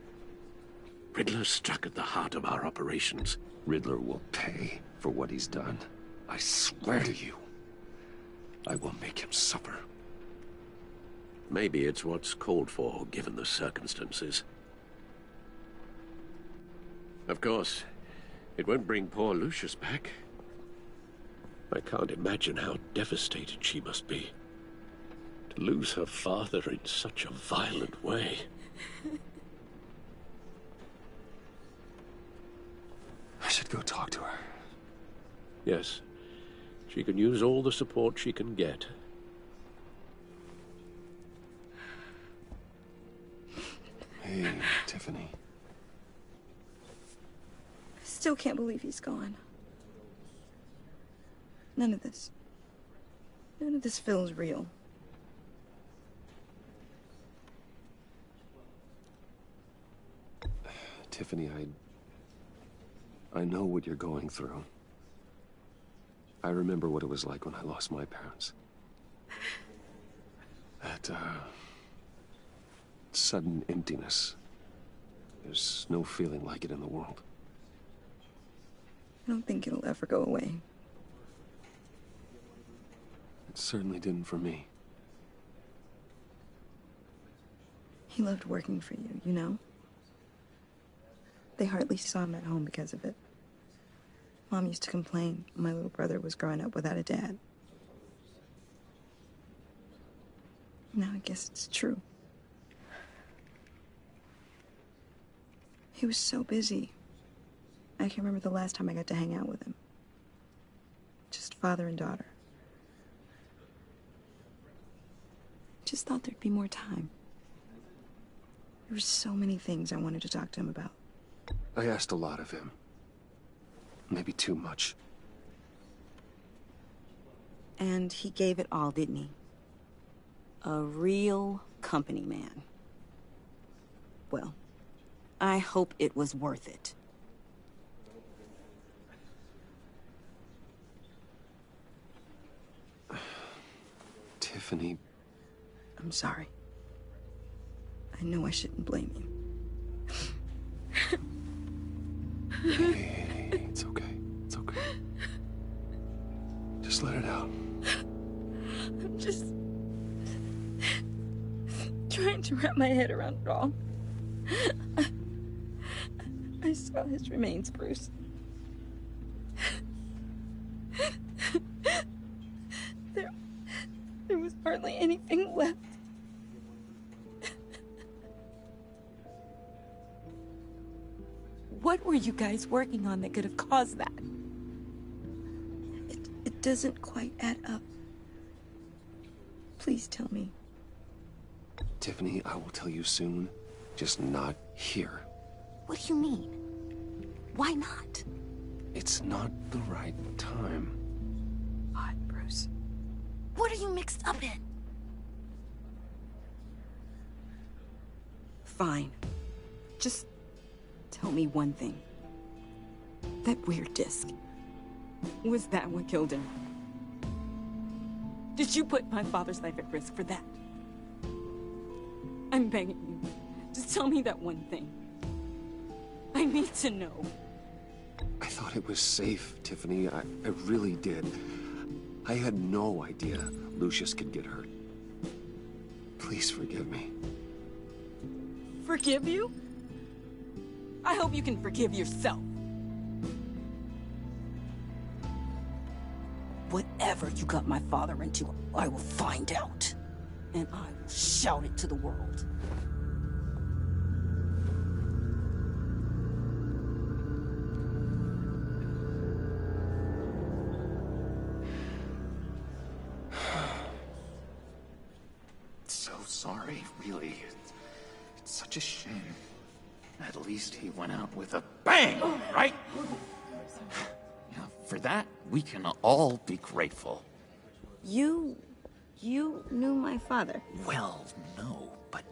Riddler struck at the heart of our operations. Riddler will pay for what he's done. I swear to you, I will make him suffer. Maybe it's what's called for, given the circumstances. Of course, it won't bring poor Lucius back. I can't imagine how devastated she must be. To lose her father in such a violent way. I should go talk to her. Yes. She can use all the support she can get. Hey, Tiffany. I still can't believe he's gone. None of this feels real. Tiffany, I know what you're going through. I remember what it was like when I lost my parents. That, sudden emptiness. There's no feeling like it in the world. I don't think it'll ever go away. It certainly didn't for me. He loved working for you, you know? They hardly saw him at home because of it. Mom used to complain my little brother was growing up without a dad. Now I guess it's true. He was so busy. I can't remember the last time I got to hang out with him. Just father and daughter. Just thought there'd be more time. There were so many things I wanted to talk to him about. I asked a lot of him. Maybe too much. And he gave it all, didn't he? A real company man. Well, I hope it was worth it. Tiffany... I'm sorry. I know I shouldn't blame you. Hey, it's okay. It's okay. Just let it out. I'm just... trying to wrap my head around it all. I saw his remains, Bruce. There was hardly anything left. What were you guys working on that could have caused that? It doesn't quite add up. Please tell me. Tiffany, I will tell you soon. Just not here. What do you mean? Why not? It's not the right time. Odd, Bruce. What are you mixed up in? Fine. Just tell me one thing. That weird disc. Was that what killed him? Did you put my father's life at risk for that? I'm begging you. Just tell me that one thing. I need to know. I thought it was safe, Tiffany. I really did. I had no idea Lucius could get hurt. Please forgive me. Forgive you? I hope you can forgive yourself. Whatever you got my father into, I will find out. And I will shout it to the world. So sorry, really. It's such a shame. At least he went out with a bang, right? Yeah, for that, we can all be grateful. You knew my father? Well, no, but...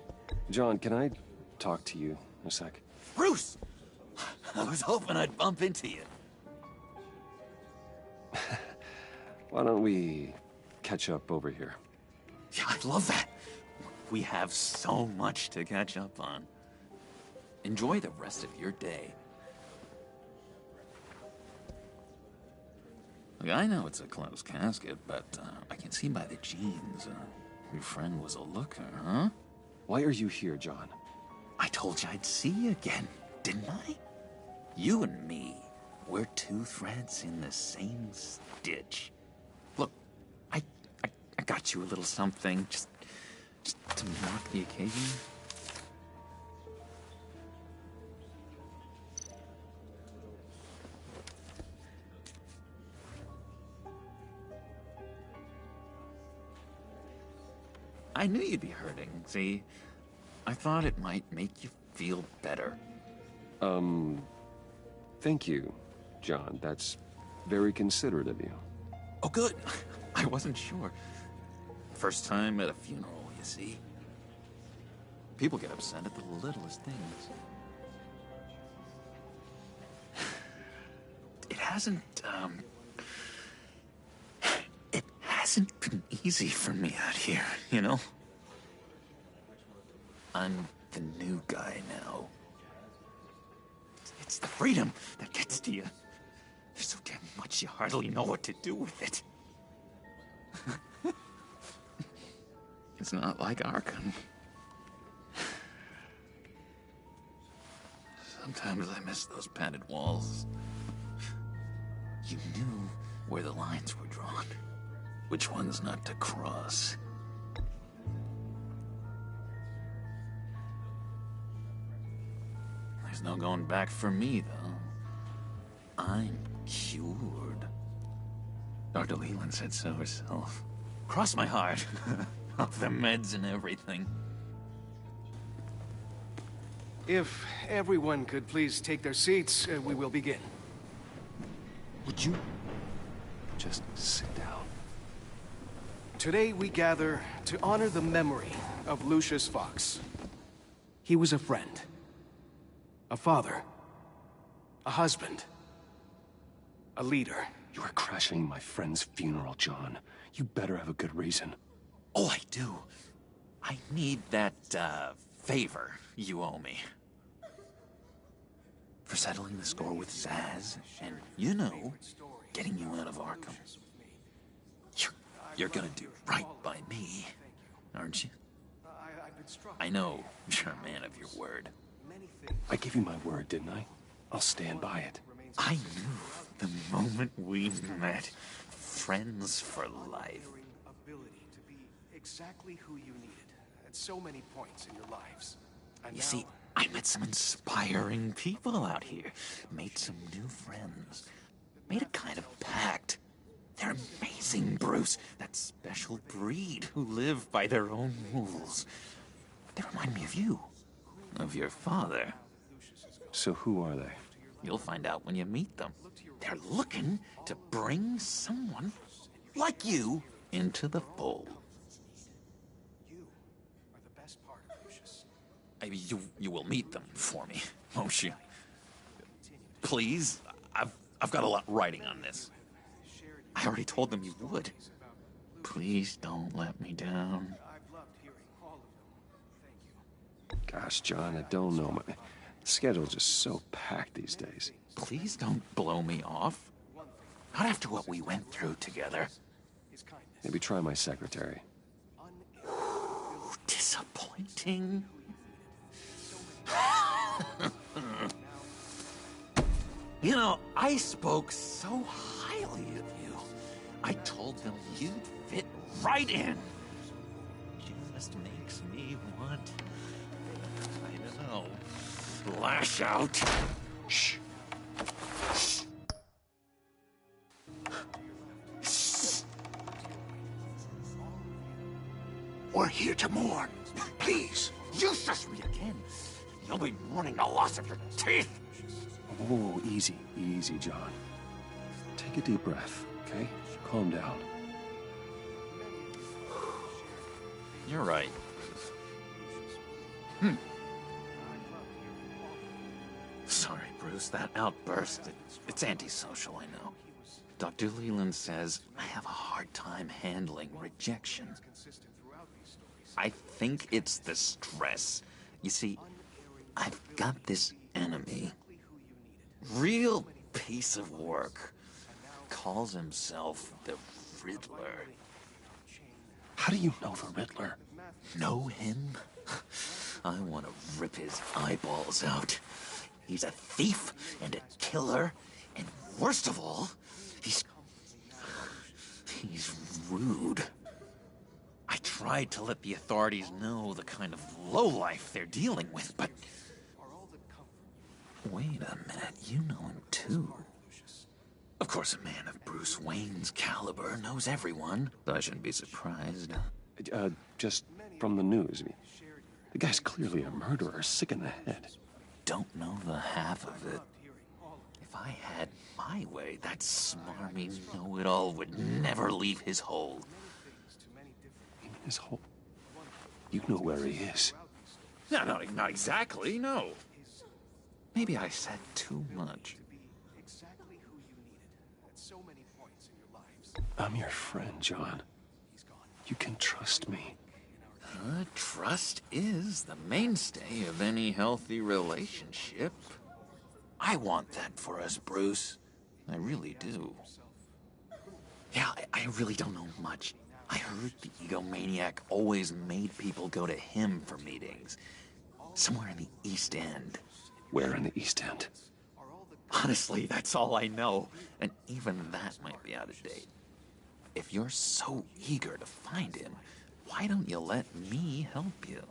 John, can I talk to you a sec? Bruce! I was hoping I'd bump into you. Why don't we catch up over here? Yeah, I love that. We have so much to catch up on. Enjoy the rest of your day. Look, I know it's a closed casket, but I can see by the jeans your friend was a looker, huh? Why are you here, John? I told you I'd see you again, didn't I? You and me, we're two threads in the same stitch. Look, I got you a little something, just to mark the occasion. I knew you'd be hurting, see? I thought it might make you feel better. Thank you, John. That's very considerate of you. Oh, good. I wasn't sure. First time at a funeral, you see? People get upset at the littlest things. It hasn't been easy for me out here, you know? I'm the new guy now. It's the freedom that gets to you. There's so damn much you hardly know what to do with it. It's not like Arkham. Sometimes I miss those padded walls. You knew where the lines were drawn. Which ones not to cross. There's no going back for me, though. I'm cured. Dr. Leland said so herself. Cross my heart. Off the meds and everything. If everyone could please take their seats, we will begin. Would you just sit down? Today we gather to honor the memory of Lucius Fox. He was a friend, a father, a husband, a leader. You are crashing my friend's funeral, John. You better have a good reason. Oh, I do. I need that, favor you owe me. For settling the score with Zsasz, and, you know, getting you out of Arkham. You're gonna do right by me, aren't you? I know you're a man of your word. I gave you my word, didn't I? I'll stand by it. I knew the moment we met. Friends for life. Ability to be exactly who you needed at so many points in your lives. And You see, I met some inspiring people out here. Made some new friends. Made a kind of pact. They're amazing, Bruce. That special breed who live by their own rules. They remind me of you. Of your father. So who are they? You'll find out when you meet them. They're looking to bring someone like you into the fold. You are the best part of Lucius. Maybe you will meet them for me, won't you? Please, I've got a lot writing on this. I already told them you would. Please don't let me down. Gosh, John, I don't know. My schedule's just so packed these days. Please don't blow me off. Not after what we went through together. Maybe try my secretary. Disappointing. You know, I spoke so highly of you. I told them you'd fit right in. Just makes me want, I don't know, lash out. Shh. We're here to mourn. Please. Useless me again. You'll be mourning the loss of your teeth. Oh, easy, easy, John. Take a deep breath, okay? Calm down. You're right. Sorry, Bruce, that outburst, it's antisocial, I know. Dr. Leland says I have a hard time handling rejection. I think it's the stress. You see, I've got this enemy. Real piece of work. Calls himself the Riddler. How do you know the Riddler? Know him? I want to rip his eyeballs out. He's a thief and a killer, and worst of all, he's rude. I tried to let the authorities know the kind of lowlife they're dealing with, but... Wait a minute, you know him too. Of course, a man of Bruce Wayne's caliber knows everyone. I shouldn't be surprised. Just from the news. I mean, the guy's clearly a murderer, sick in the head. Don't know the half of it. If I had my way, that smarmy know-it-all would never leave his hole. His hole? You know where he is. No, not exactly, no. Maybe I said too much. I'm your friend, John. You can trust me. Trust is the mainstay of any healthy relationship. I want that for us, Bruce. I really do. Yeah, I really don't know much. I heard the egomaniac always made people go to him for meetings. Somewhere in the East End. Where in the East End? Honestly, that's all I know. And even that might be out of date. If you're so eager to find him, why don't you let me help you?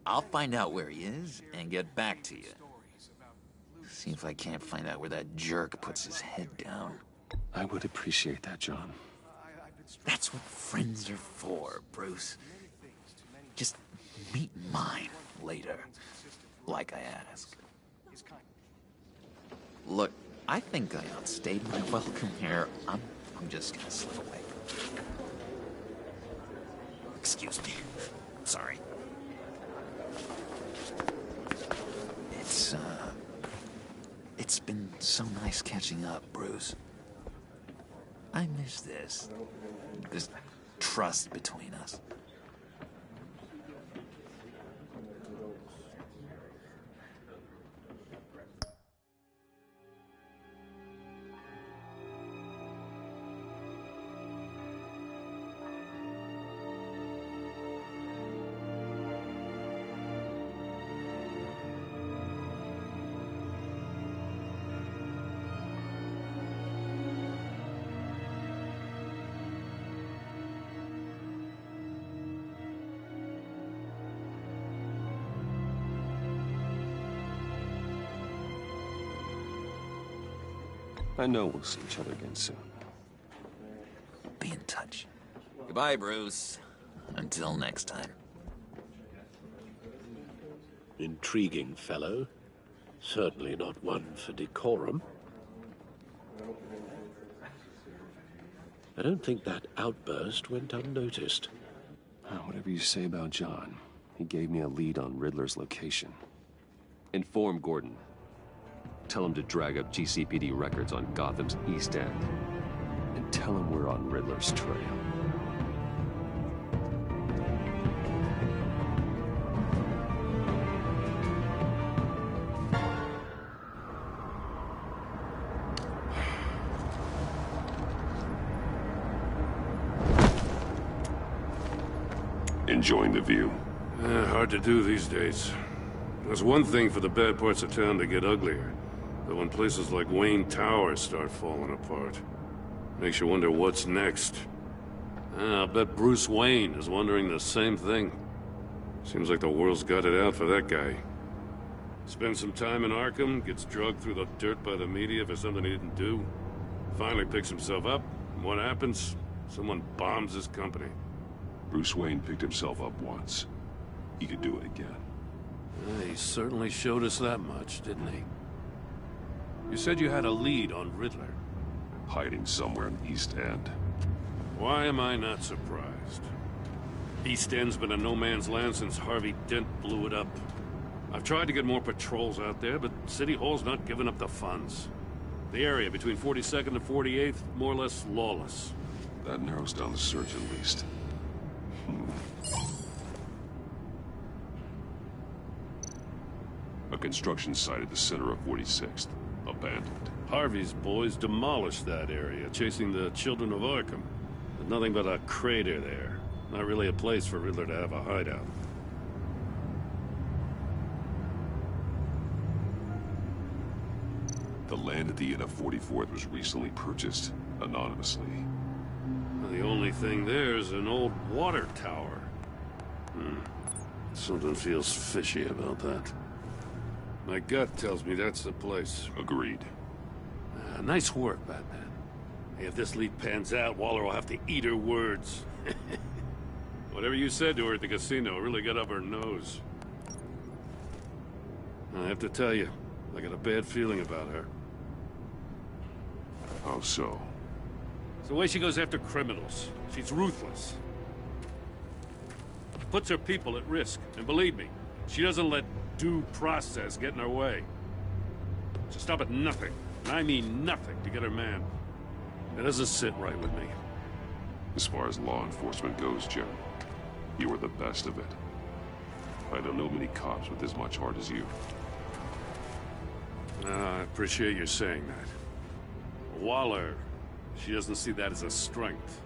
I'll find out where he is and get back to you. See if I can't find out where that jerk puts his head down. I would appreciate that, John. That's what friends are for, Bruce. Just meet mine later, like I asked. Look, I think I outstayed my welcome here. I'm just gonna slip away. Excuse me. Sorry. It's been so nice catching up, Bruce. I miss this trust between us. I know we'll see each other again soon. Be in touch. Goodbye, Bruce. Until next time. Intriguing fellow. Certainly not one for decorum. I don't think that outburst went unnoticed. Whatever you say about John, he gave me a lead on Riddler's location. Inform Gordon. Tell him to drag up GCPD records on Gotham's East End. And tell him we're on Riddler's trail. Enjoying the view? Hard to do these days. There's one thing for the bad parts of town to get uglier. But when places like Wayne Tower start falling apart, makes you wonder what's next. I'll bet Bruce Wayne is wondering the same thing. Seems like the world's got it out for that guy. Spends some time in Arkham, gets drugged through the dirt by the media for something he didn't do. Finally picks himself up, and what happens? Someone bombs his company. Bruce Wayne picked himself up once. He could do it again. He certainly showed us that much, didn't he? You said you had a lead on Riddler. Hiding somewhere in East End. Why am I not surprised? East End's been a no-man's land since Harvey Dent blew it up. I've tried to get more patrols out there, but City Hall's not giving up the funds. The area between 42nd and 48th, more or less lawless. That narrows down the search at least. A construction site at the center of 46th. Abandoned. Harvey's boys demolished that area, chasing the children of Arkham. There's nothing but a crater there. Not really a place for Riddler to have a hideout. The land at the end of 44th was recently purchased, anonymously. The only thing there is an old water tower. Something feels fishy about that. My gut tells me that's the place. Agreed. Nice work, Batman. Hey, if this lead pans out, Waller will have to eat her words. Whatever you said to her at the casino really got up her nose. I have to tell you, I got a bad feeling about her. How so? It's the way she goes after criminals. She's ruthless. Puts her people at risk. And believe me, she doesn't let due process get in her way. She'll stop at nothing, and I mean nothing, to get her man. It doesn't sit right with me. As far as law enforcement goes, Jim, you are the best of it. I don't know many cops with as much heart as you. I appreciate you saying that. Waller, she doesn't see that as a strength.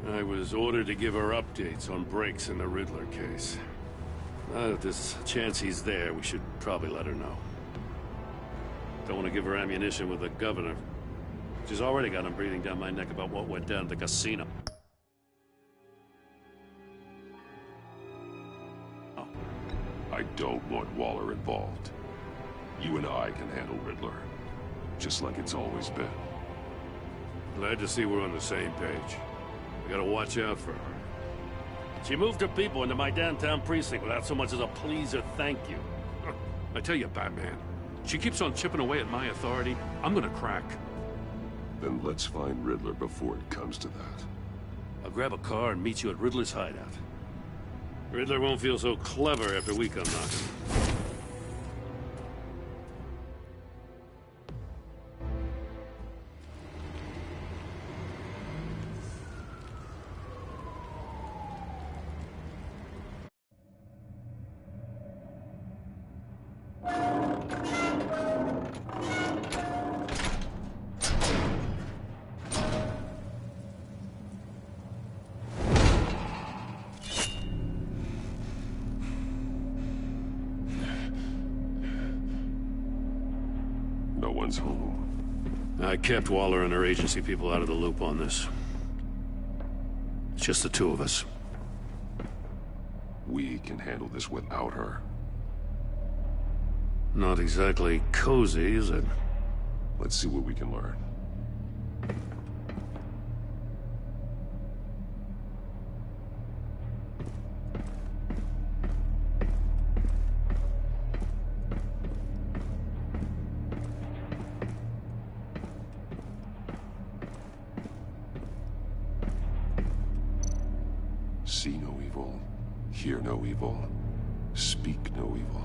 I was ordered to give her updates on breaks in the Riddler case. If there's a chance he's there, we should probably let her know. Don't want to give her ammunition with the governor. She's already got him breathing down my neck about what went down at the casino. I don't want Waller involved. You and I can handle Riddler. Just like it's always been. Glad to see we're on the same page. We gotta watch out for her. She moved her people into my downtown precinct without so much as a please or thank you. I tell you, Batman, she keeps on chipping away at my authority. I'm gonna crack. Then let's find Riddler before it comes to that. I'll grab a car and meet you at Riddler's hideout. Riddler won't feel so clever after we come knocking. No one's home. I kept Waller and her agency people out of the loop on this. It's just the two of us. We can handle this without her. Not exactly cozy, is it? Let's see what we can learn. See no evil, hear no evil, speak no evil.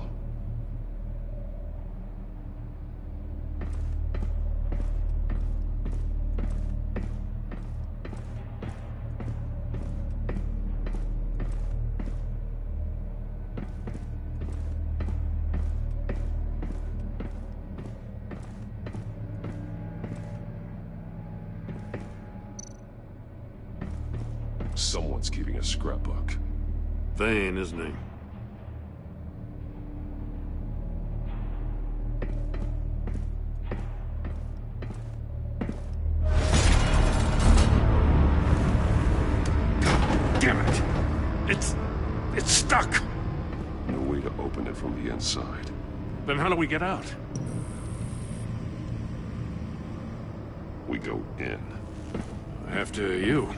Someone's keeping a scrapbook. Vane, isn't he? God damn it! It's stuck! No way to open it from the inside. Then how do we get out? We go in. After you.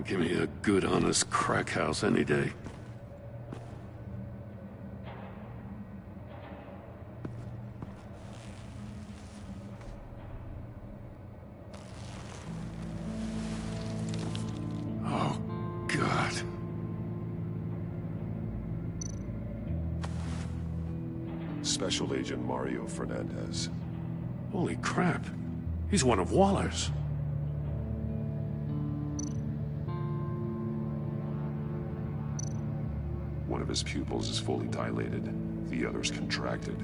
Give me a good, honest crack house any day. Oh, God. Special Agent Mario Fernandez. Holy crap. He's one of Waller's. One of his pupils is fully dilated, the other's contracted.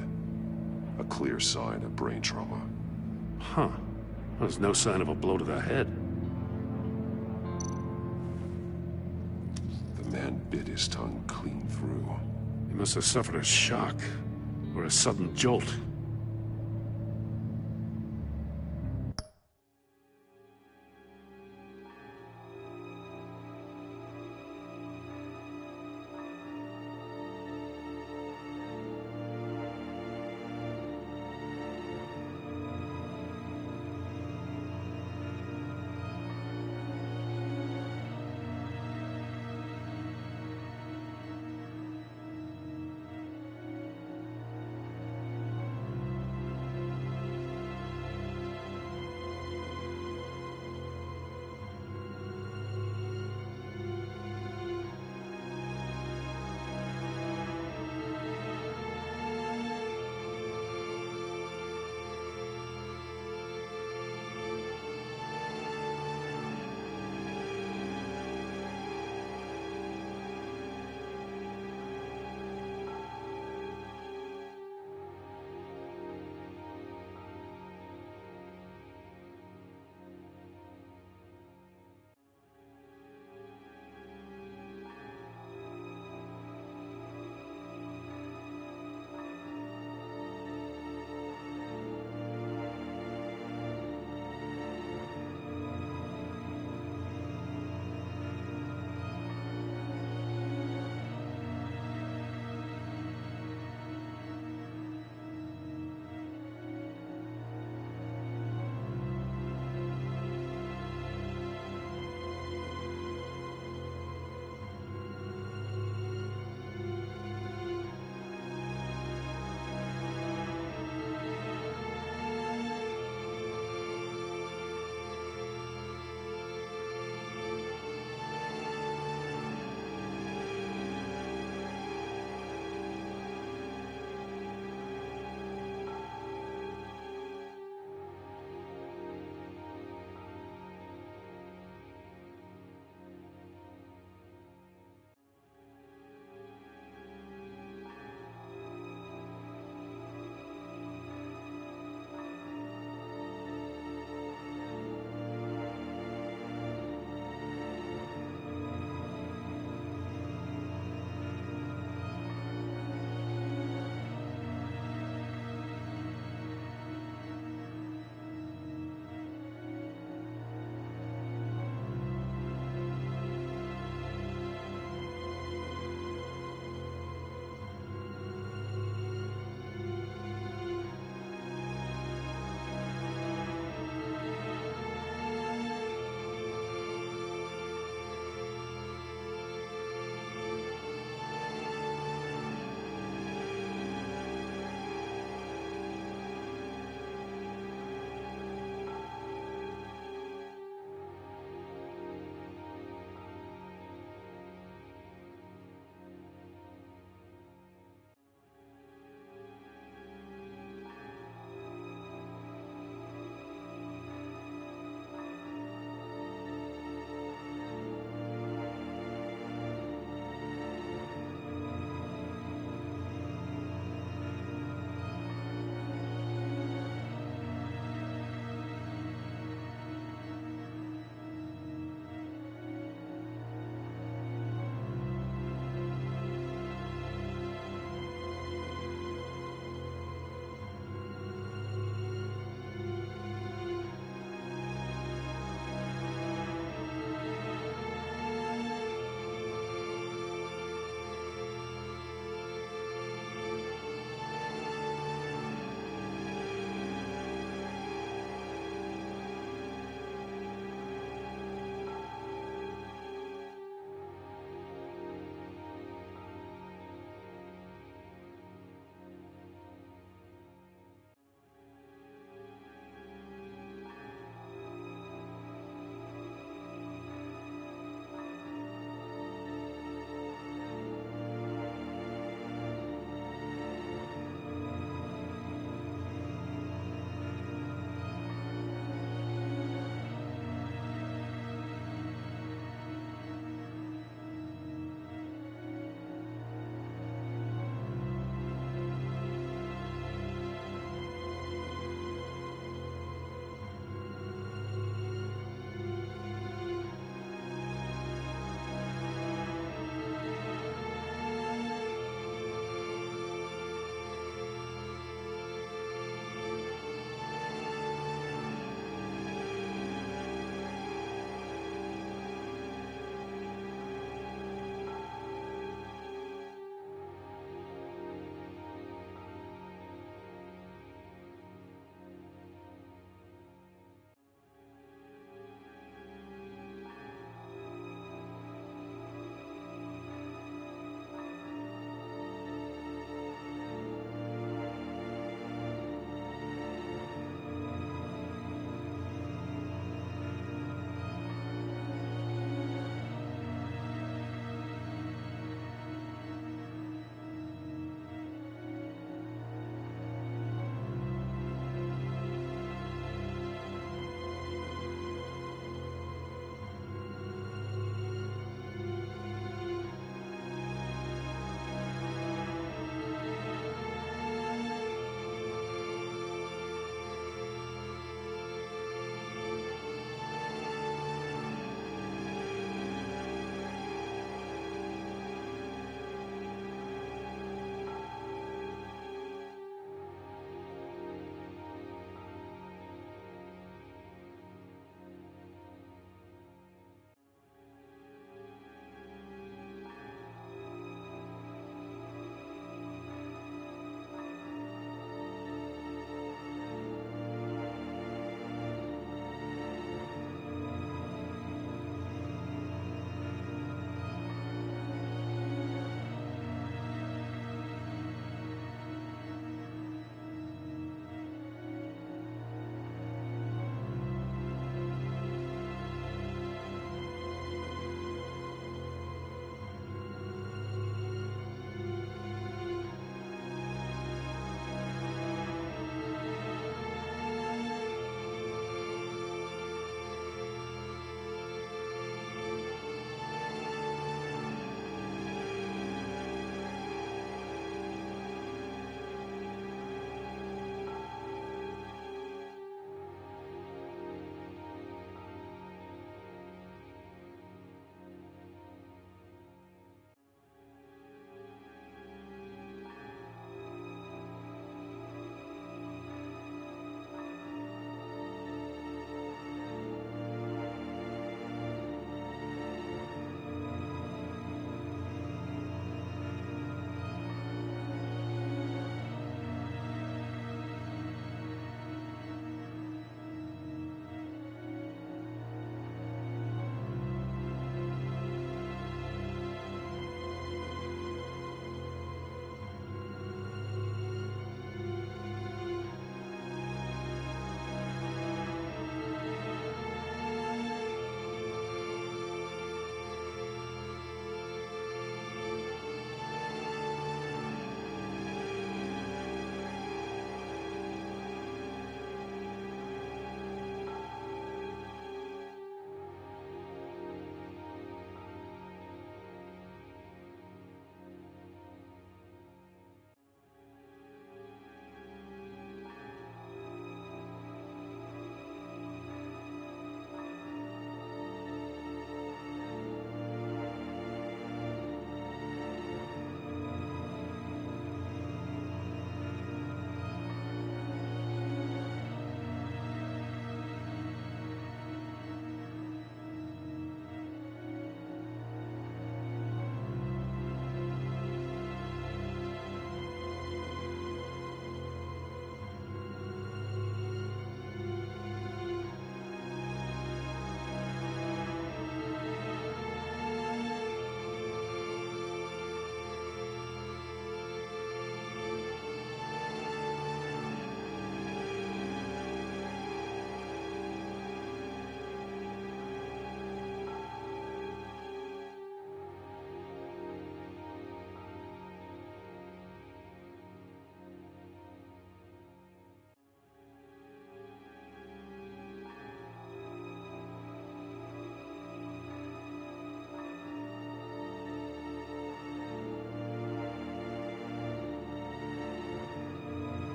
A clear sign of brain trauma. Huh. There's no sign of a blow to the head. The man bit his tongue clean through. He must have suffered a shock, or a sudden jolt.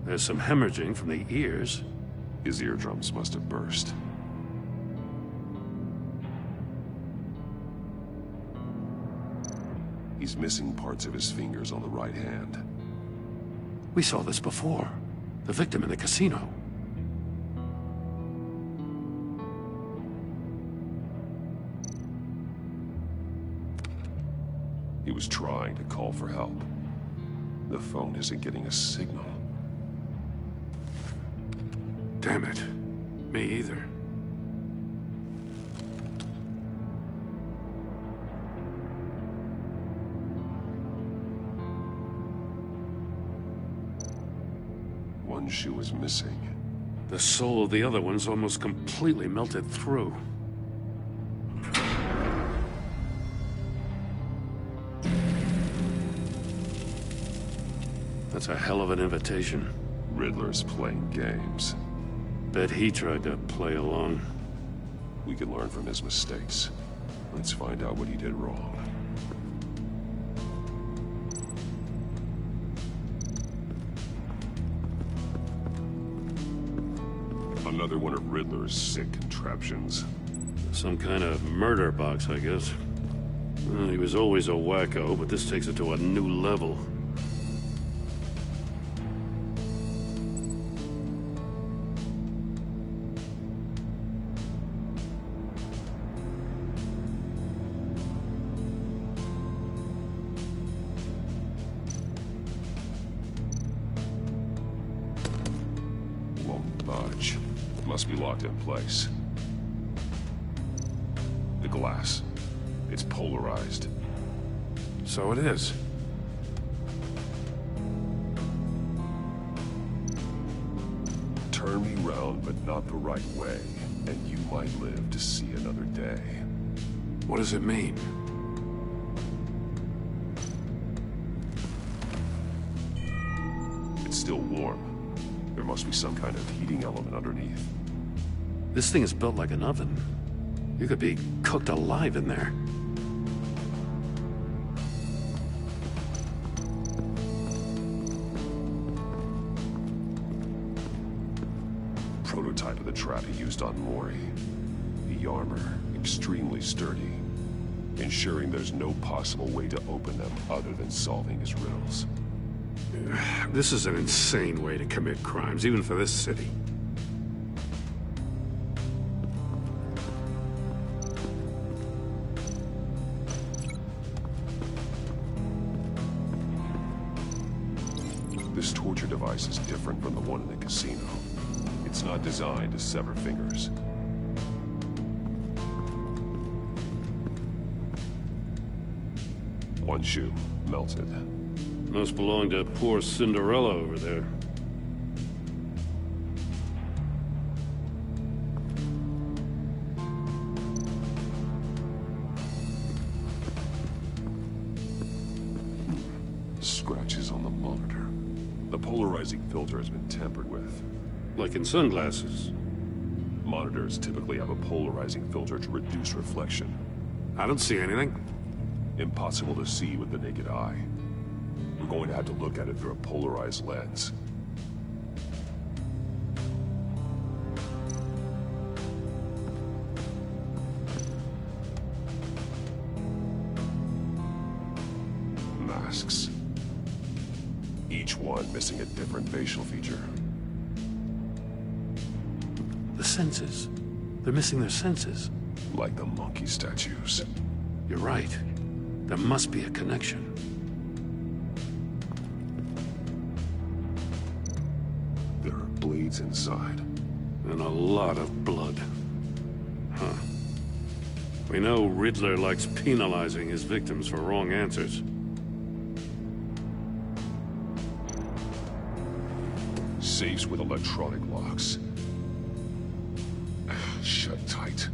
There's some hemorrhaging from the ears. His eardrums must have burst. He's missing parts of his fingers on the right hand. We saw this before. The victim in the casino. He was trying to call for help. The phone isn't getting a signal. Damn it. Me either. One shoe is missing. The soul of the other one's almost completely melted through. That's a hell of an invitation. Riddler's playing games. Bet he tried to play along. We can learn from his mistakes. Let's find out what he did wrong. Another one of Riddler's sick contraptions. Some kind of murder box, I guess. Well, he was always a wacko, but this takes it to a new level. Won't budge. Must be locked in place. The glass. It's polarized. So it is. Turn me round, but not the right way, and you might live to see another day. What does it mean? It's still warm. There must be some kind of heating element underneath. This thing is built like an oven. You could be cooked alive in there. Prototype of the trap he used on Mori. The armor, extremely sturdy, ensuring there's no possible way to open them other than solving his riddles. This is an insane way to commit crimes, even for this city. This torture device is different from the one in the casino. It's not designed to sever fingers. One shoe, melted. Must belong to poor Cinderella over there. Scratches on the monitor. The polarizing filter has been tampered with. Like in sunglasses. Monitors typically have a polarizing filter to reduce reflection. I don't see anything. Impossible to see with the naked eye. We're going to have to look at it through a polarized lens. Masks. Each one missing a different facial feature. The senses. They're missing their senses. Like the monkey statues. You're right. There must be a connection. There are bleeds inside. And a lot of blood. Huh. We know Riddler likes penalizing his victims for wrong answers. Safes with electronic locks. Shut tight.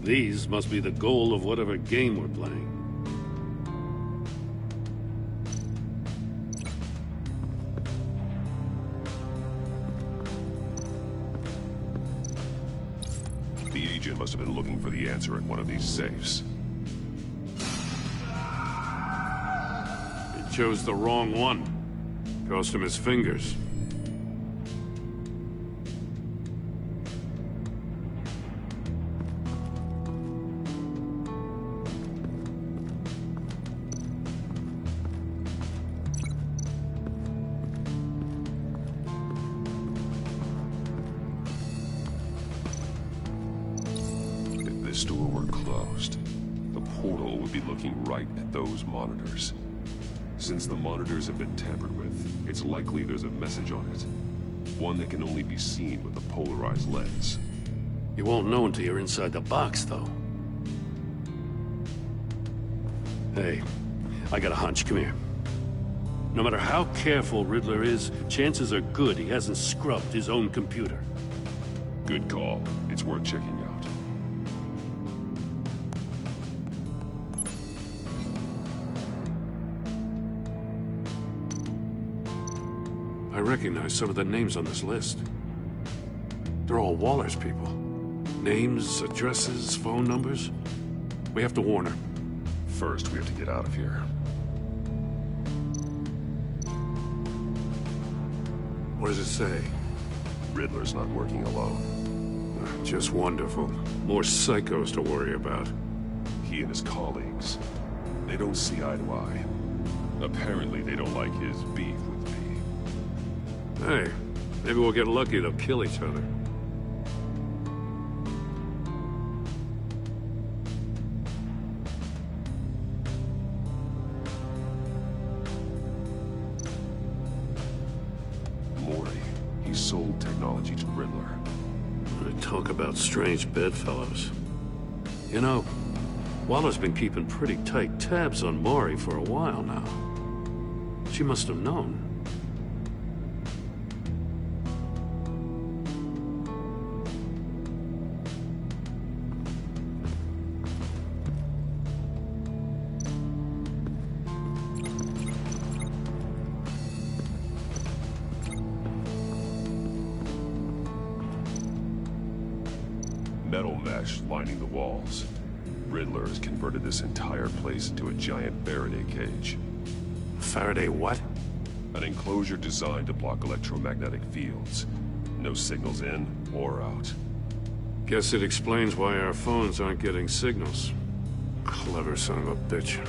These must be the goal of whatever game we're playing. The agent must have been looking for the answer in one of these safes. He chose the wrong one. Cost him his fingers. the store were closed, the portal would be looking right at those monitors. Since the monitors have been tampered with, it's likely there's a message on it. One that can only be seen with a polarized lens. You won't know until you're inside the box, though. Hey, I got a hunch. Come here. No matter how careful Riddler is, chances are good he hasn't scrubbed his own computer. Good call. It's worth checking out. I recognize some of the names on this list. They're all Waller's people. Names, addresses, phone numbers. We have to warn her. First, we have to get out of here. What does it say? Riddler's not working alone. Just wonderful. More psychos to worry about. He and his colleagues. They don't see eye to eye. Apparently, they don't like his beef with me. Hey, maybe we'll get lucky to kill each other. Morty, he sold technology to Riddler. Talk about strange bedfellows. You know, Waller's been keeping pretty tight tabs on Maury for a while now. She must have known. Metal mesh lining the walls. Riddler has converted this entire place into a giant Faraday cage. Faraday what? An enclosure designed to block electromagnetic fields. No signals in or out. Guess it explains why our phones aren't getting signals. Clever son of a bitch.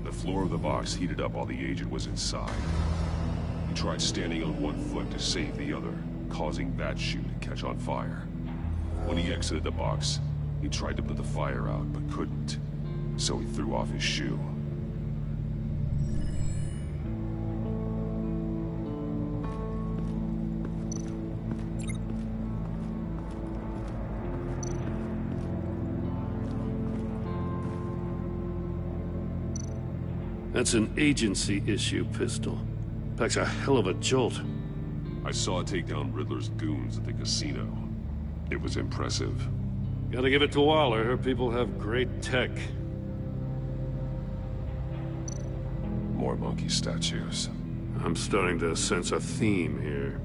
The floor of the box heated up while the agent was inside. He tried standing on one foot to save the other, causing that shoe to catch on fire. When he exited the box, he tried to put the fire out, but couldn't. So he threw off his shoe. That's an agency-issue pistol. Packs a hell of a jolt. I saw it take down Riddler's goons at the casino. It was impressive. Gotta give it to Waller. Her people have great tech. More monkey statues. I'm starting to sense a theme here.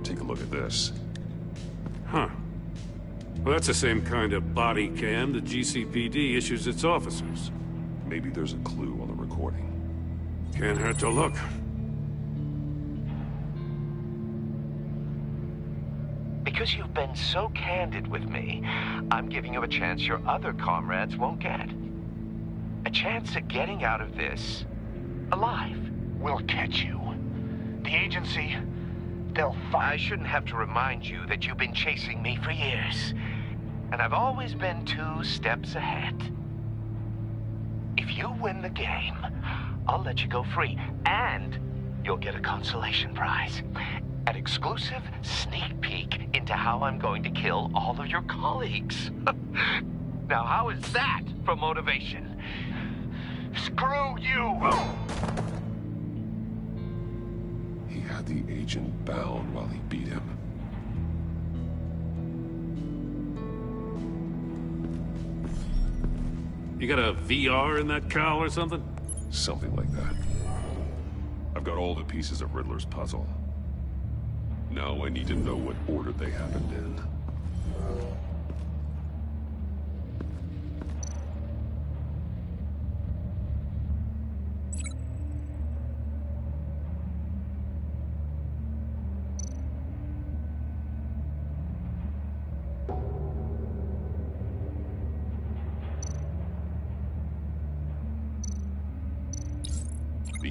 Take a look at this. Huh. Well, that's the same kind of body cam the GCPD issues its officers. Maybe there's a clue on the recording. Can't hurt to look. Because you've been so candid with me, I'm giving you a chance your other comrades won't get. A chance at getting out of this alive. We'll catch you. The agency, they'll find... I shouldn't have to remind you that you've been chasing me for years. And I've always been 2 steps ahead. If you win the game, I'll let you go free, and you'll get a consolation prize. An exclusive sneak peek into how I'm going to kill all of your colleagues. Now, how is that for motivation? Screw you! He had the agent bound while he beat him. You got a VR in that cowl or something? Something like that. I've got all the pieces of Riddler's puzzle. Now I need to know what order they happened in.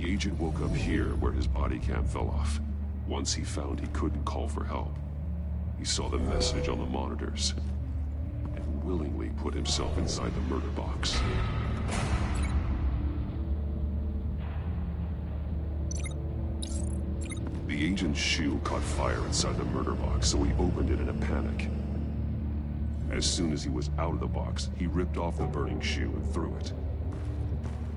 The agent woke up here where his body cam fell off. Once he found he couldn't call for help, he saw the message on the monitors and willingly put himself inside the murder box. The agent's shoe caught fire inside the murder box, so he opened it in a panic. As soon as he was out of the box, he ripped off the burning shoe and threw it.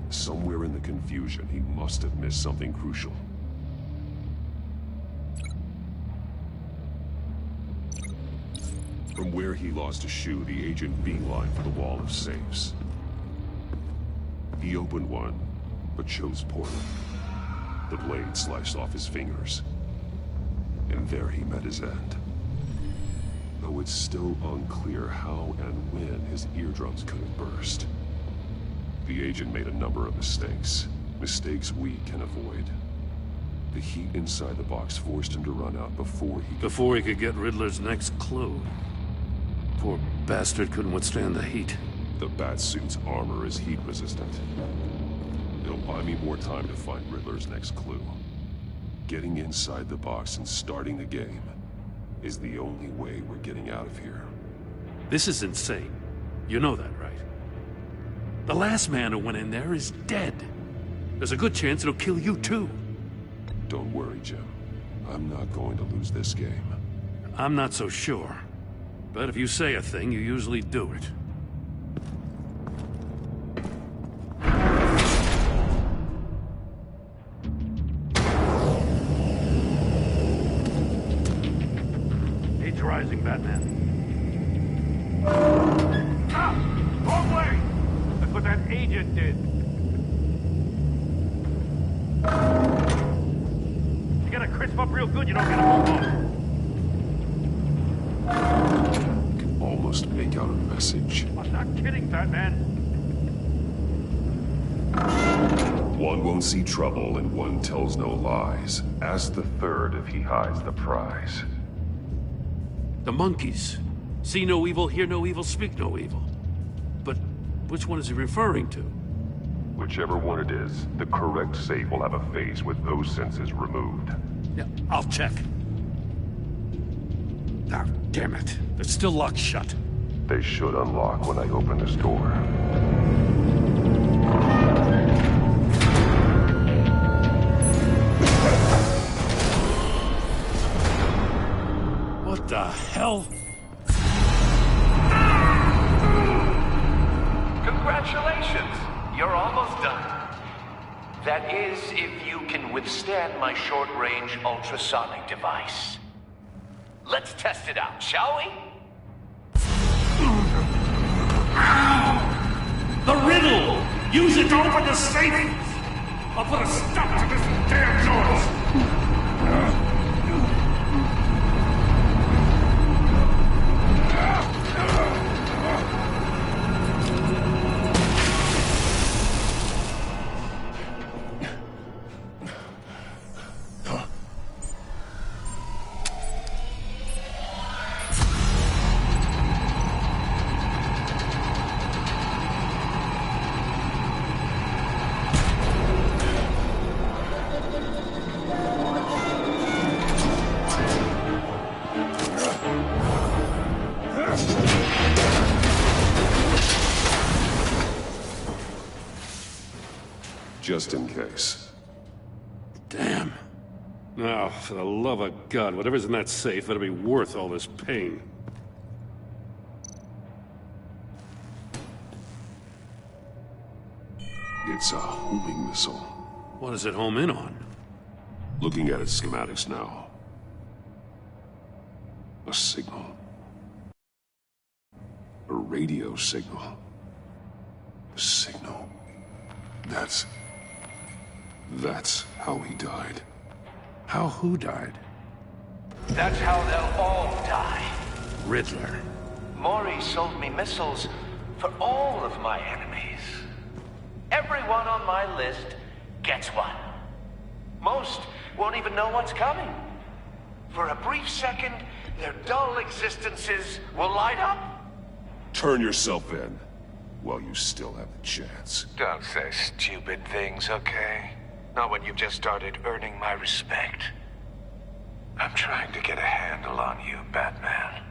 Somewhere in the confusion, he must have missed something crucial. From where he lost a shoe, the agent beelined for the wall of safes. He opened one, but chose poorly. The blade sliced off his fingers. And there he met his end. Though it's still unclear how and when his eardrums could have burst. The agent made a number of mistakes. Mistakes we can avoid. The heat inside the box forced him to run out before he could get Riddler's next clue. Poor bastard couldn't withstand the heat. The Batsuit's armor is heat resistant. It'll buy me more time to find Riddler's next clue. Getting inside the box and starting the game is the only way we're getting out of here. This is insane. You know that, right? The last man who went in there is dead. There's a good chance it'll kill you too. Don't worry, Jim. I'm not going to lose this game. I'm not so sure. But if you say a thing, you usually do it. Heat's rising, Batman. Ah! Wrong way! That's what that agent did. You gotta crisp up real good, you don't get a move on. Almost make out a message. I'm not kidding, Batman. One won't see trouble and one tells no lies. Ask the third if he hides the prize. The monkeys. See no evil, hear no evil, speak no evil. But which one is he referring to? Whichever one it is, the correct safe will have a face with those senses removed. Yeah, I'll check. Ah, damn it. They're still locked shut. They should unlock when I open this door. What the hell? Congratulations! You're almost done. That is, if you can withstand my short-range ultrasonic device. Let's test it out, shall we? The riddle! Use it to open the safe! I'll put a stop to this damn noise! Just in case. Damn. Now, for the love of God, whatever's in that safe better be worth all this pain. It's a homing missile. What does it home in on? Looking at its schematics now. A signal. A radio signal. A signal. That's how he died. How who died? That's how they'll all die. Riddler. Mori sold me missiles for all of my enemies. Everyone on my list gets one. Most won't even know what's coming. For a brief second, their dull existences will light up. Turn yourself in while you still have the chance. Don't say stupid things, okay? Not when you've just started earning my respect. I'm trying to get a handle on you, Batman.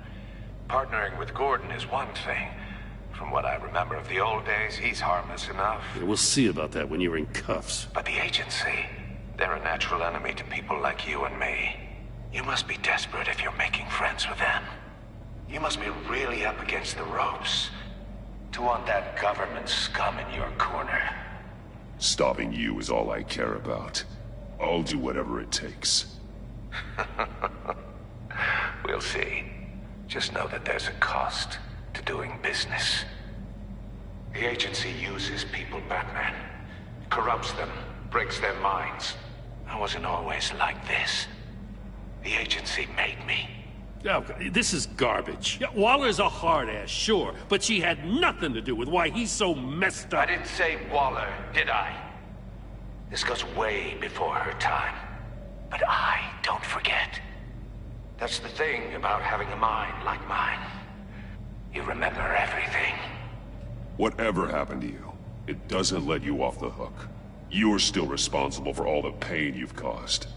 Partnering with Gordon is one thing. From what I remember of the old days, he's harmless enough. Yeah, we'll see about that when you're in cuffs. But the agency, they're a natural enemy to people like you and me. You must be desperate if you're making friends with them. You must be really up against the ropes to want that government scum in your corner. Stopping you is all I care about. I'll do whatever it takes. We'll see. Just know that there's a cost to doing business. The agency uses people, Batman. Corrupts them, breaks their minds. I wasn't always like this. The agency made me. Oh, this is garbage. Yeah, Waller's a hard-ass, sure, but she had nothing to do with why he's so messed up. I didn't say Waller, did I? This goes way before her time. But I don't forget. That's the thing about having a mind like mine. You remember everything. Whatever happened to you, it doesn't let you off the hook. You're still responsible for all the pain you've caused.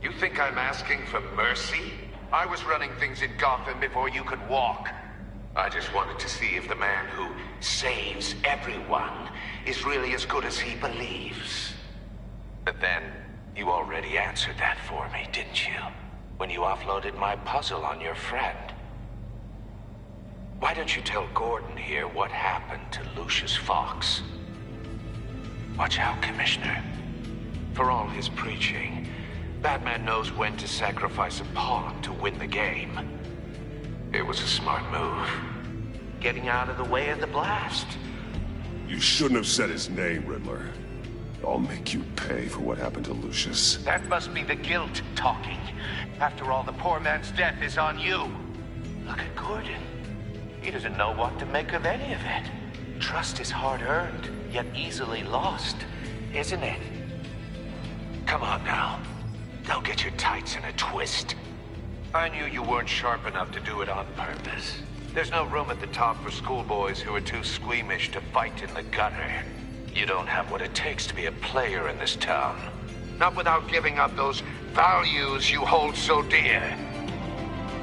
You think I'm asking for mercy? I was running things in Gotham before you could walk. I just wanted to see if the man who saves everyone is really as good as he believes. But then, you already answered that for me, didn't you? When you offloaded my puzzle on your friend. Why don't you tell Gordon here what happened to Lucius Fox? Watch out, Commissioner. For all his preaching, Batman knows when to sacrifice a pawn to win the game. It was a smart move. Getting out of the way of the blast. You shouldn't have said his name, Riddler. I'll make you pay for what happened to Lucius. That must be the guilt talking. After all, the poor man's death is on you. Look at Gordon. He doesn't know what to make of any of it. Trust is hard-earned, yet easily lost, isn't it? Come on now. Don't get your tights in a twist. I knew you weren't sharp enough to do it on purpose. There's no room at the top for schoolboys who are too squeamish to fight in the gutter. You don't have what it takes to be a player in this town. Not without giving up those values you hold so dear.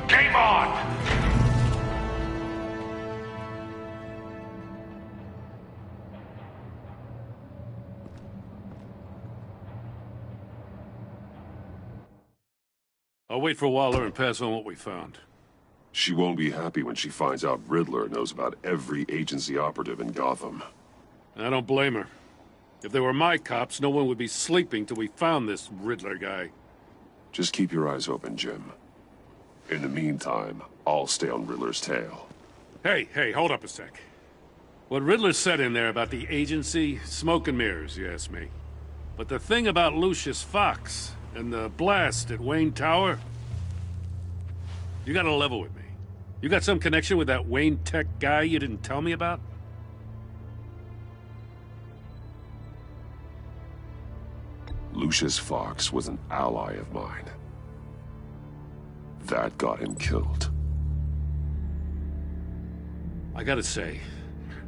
Game on! I'll wait for Waller and pass on what we found. She won't be happy when she finds out Riddler knows about every agency operative in Gotham. I don't blame her. If they were my cops, no one would be sleeping till we found this Riddler guy. Just keep your eyes open, Jim. In the meantime, I'll stay on Riddler's tail. Hey, hold up a sec. What Riddler said in there about the agency, smoke and mirrors, you ask me. But the thing about Lucius Fox and the blast at Wayne Tower, you gotta level with me. You got some connection with that Wayne Tech guy you didn't tell me about? Lucius Fox was an ally of mine. That got him killed. I gotta say,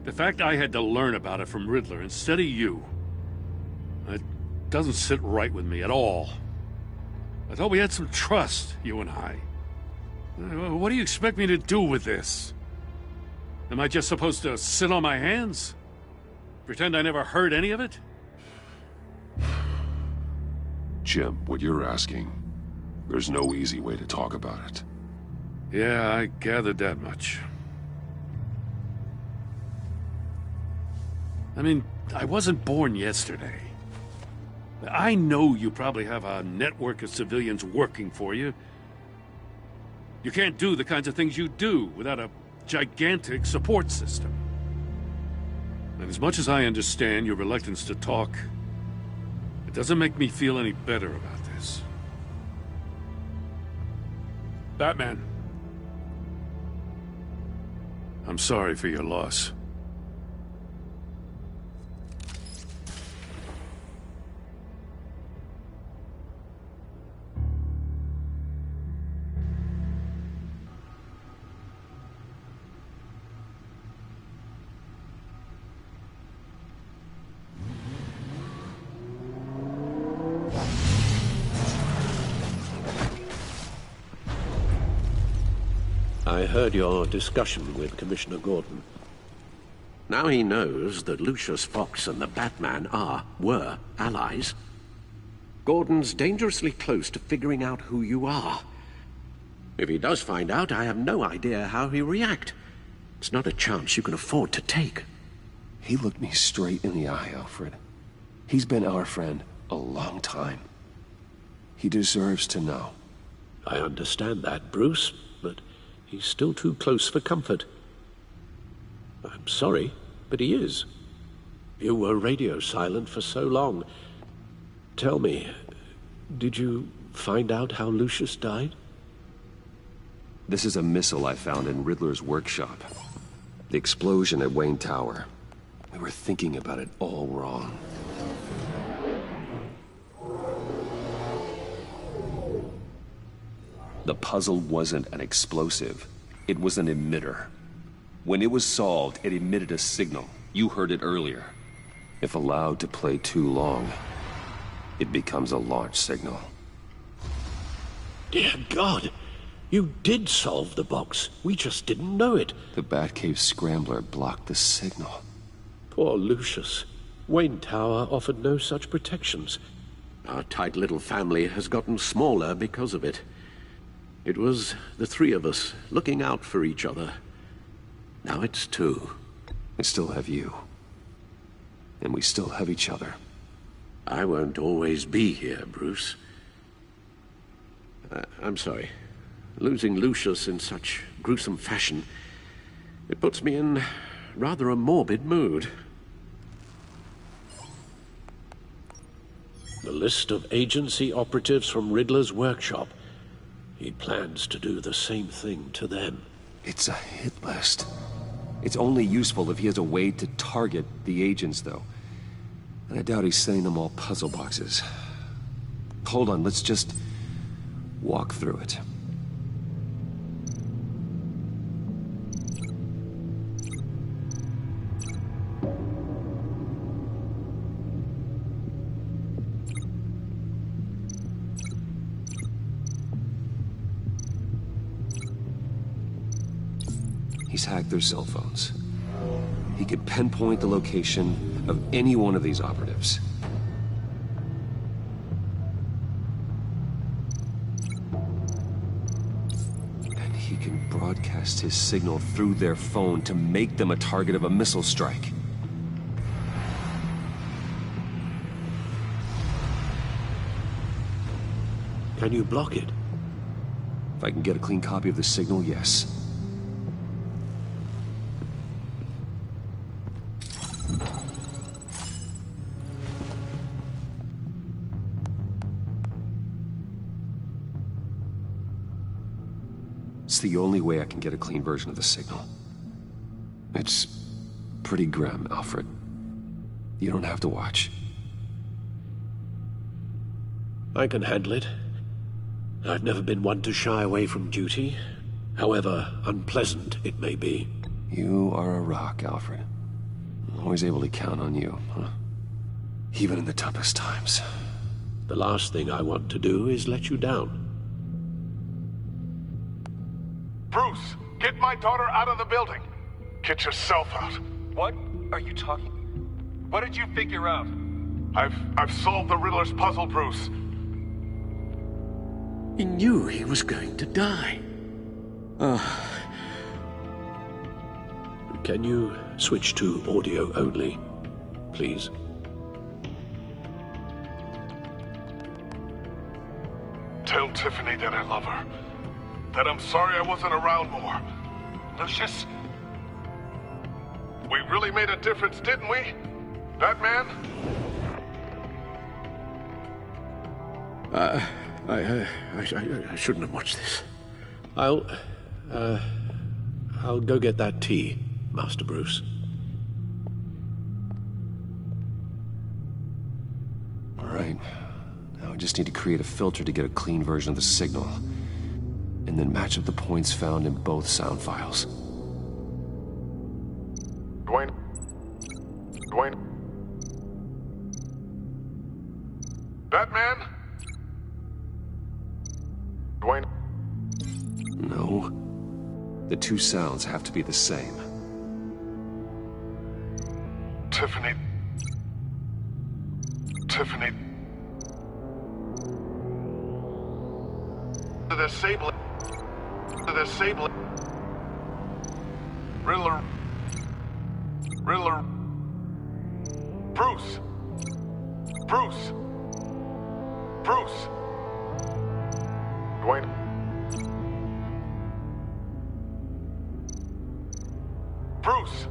the fact I had to learn about it from Riddler instead of you, it doesn't sit right with me at all. I thought we had some trust, you and I. What do you expect me to do with this? Am I just supposed to sit on my hands? Pretend I never heard any of it? Jim, what you're asking, there's no easy way to talk about it. Yeah, I gathered that much. I mean, I wasn't born yesterday. I know you probably have a network of civilians working for you. You can't do the kinds of things you do without a gigantic support system. And as much as I understand your reluctance to talk, it doesn't make me feel any better about this. Batman, I'm sorry for your loss. I heard your discussion with Commissioner Gordon. Now he knows that Lucius Fox and the Batman were allies. Gordon's dangerously close to figuring out who you are. If he does find out, I have no idea how he'll react. It's not a chance you can afford to take. He looked me straight in the eye, Alfred. He's been our friend a long time. He deserves to know. I understand that, Bruce, but he's still too close for comfort. I'm sorry, but he is. You were radio silent for so long. Tell me, did you find out how Lucius died? This is a missile I found in Riddler's workshop. The explosion at Wayne Tower. We were thinking about it all wrong. The puzzle wasn't an explosive. It was an emitter. When it was solved, it emitted a signal. You heard it earlier. If allowed to play too long, it becomes a launch signal. Dear God! You did solve the box. We just didn't know it. The Batcave scrambler blocked the signal. Poor Lucius. Wayne Tower offered no such protections. Our tight little family has gotten smaller because of it. It was the three of us looking out for each other. Now it's two. I still have you. And we still have each other. I won't always be here, Bruce. I'm sorry. Losing Lucius in such gruesome fashion, it puts me in rather a morbid mood. The list of agency operatives from Riddler's workshop. He plans to do the same thing to them. It's a hit list. It's only useful if he has a way to target the agents, though. And I doubt he's sending them all puzzle boxes. Hold on, let's just walk through it. He's hacked their cell phones. He could pinpoint the location of any one of these operatives. And he can broadcast his signal through their phone to make them a target of a missile strike. Can you block it? If I can get a clean copy of the signal, yes. It's the only way I can get a clean version of the signal. It's pretty grim, Alfred. You don't have to watch. I can handle it. I've never been one to shy away from duty, however unpleasant it may be. You are a rock, Alfred. I'm always able to count on you, huh? Even in the toughest times. The last thing I want to do is let you down. Bruce, get my daughter out of the building. Get yourself out. What are you talking? What did you figure out? I've solved the Riddler's puzzle, Bruce. He knew he was going to die. Can you switch to audio only, please? Tell Tiffany that I love her. That I'm sorry I wasn't around more. Lucius? We really made a difference, didn't we? Batman? I shouldn't have watched this. I'll go get that tea, Master Bruce. All right. Now I just need to create a filter to get a clean version of the signal. And then match up the points found in both sound files. Dwayne? Batman? Dwayne? No. The two sounds have to be the same. Tiffany. Tiffany. The Sable. The Sable. Riddler. Riddler. Bruce. Bruce. Bruce. Dwayne. Bruce.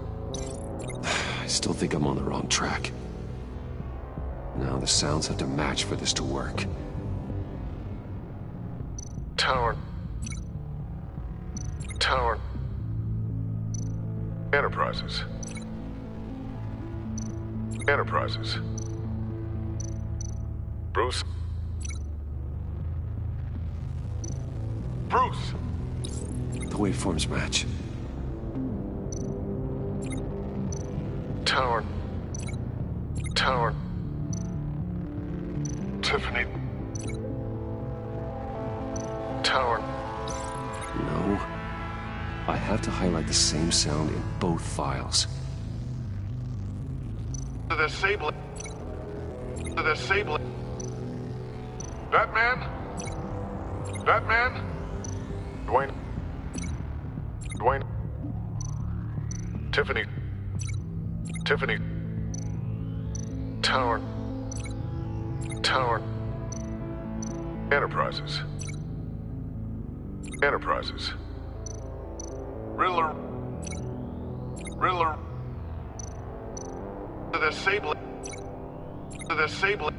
I still think I'm on the wrong track. Now the sounds have to match for this to work. Tower. Tower. Enterprises. Enterprises. Bruce. Bruce. The waveforms match. Tower. Tower. Tiffany. Tower. No. I have to highlight the same sound in both files. The Sable. The Sable. Batman? Batman? Dwayne. Dwayne. Tiffany. Tiffany. Tower. Tower. Enterprises. Enterprises. Riddler. Riddler. The Sable. The Sable.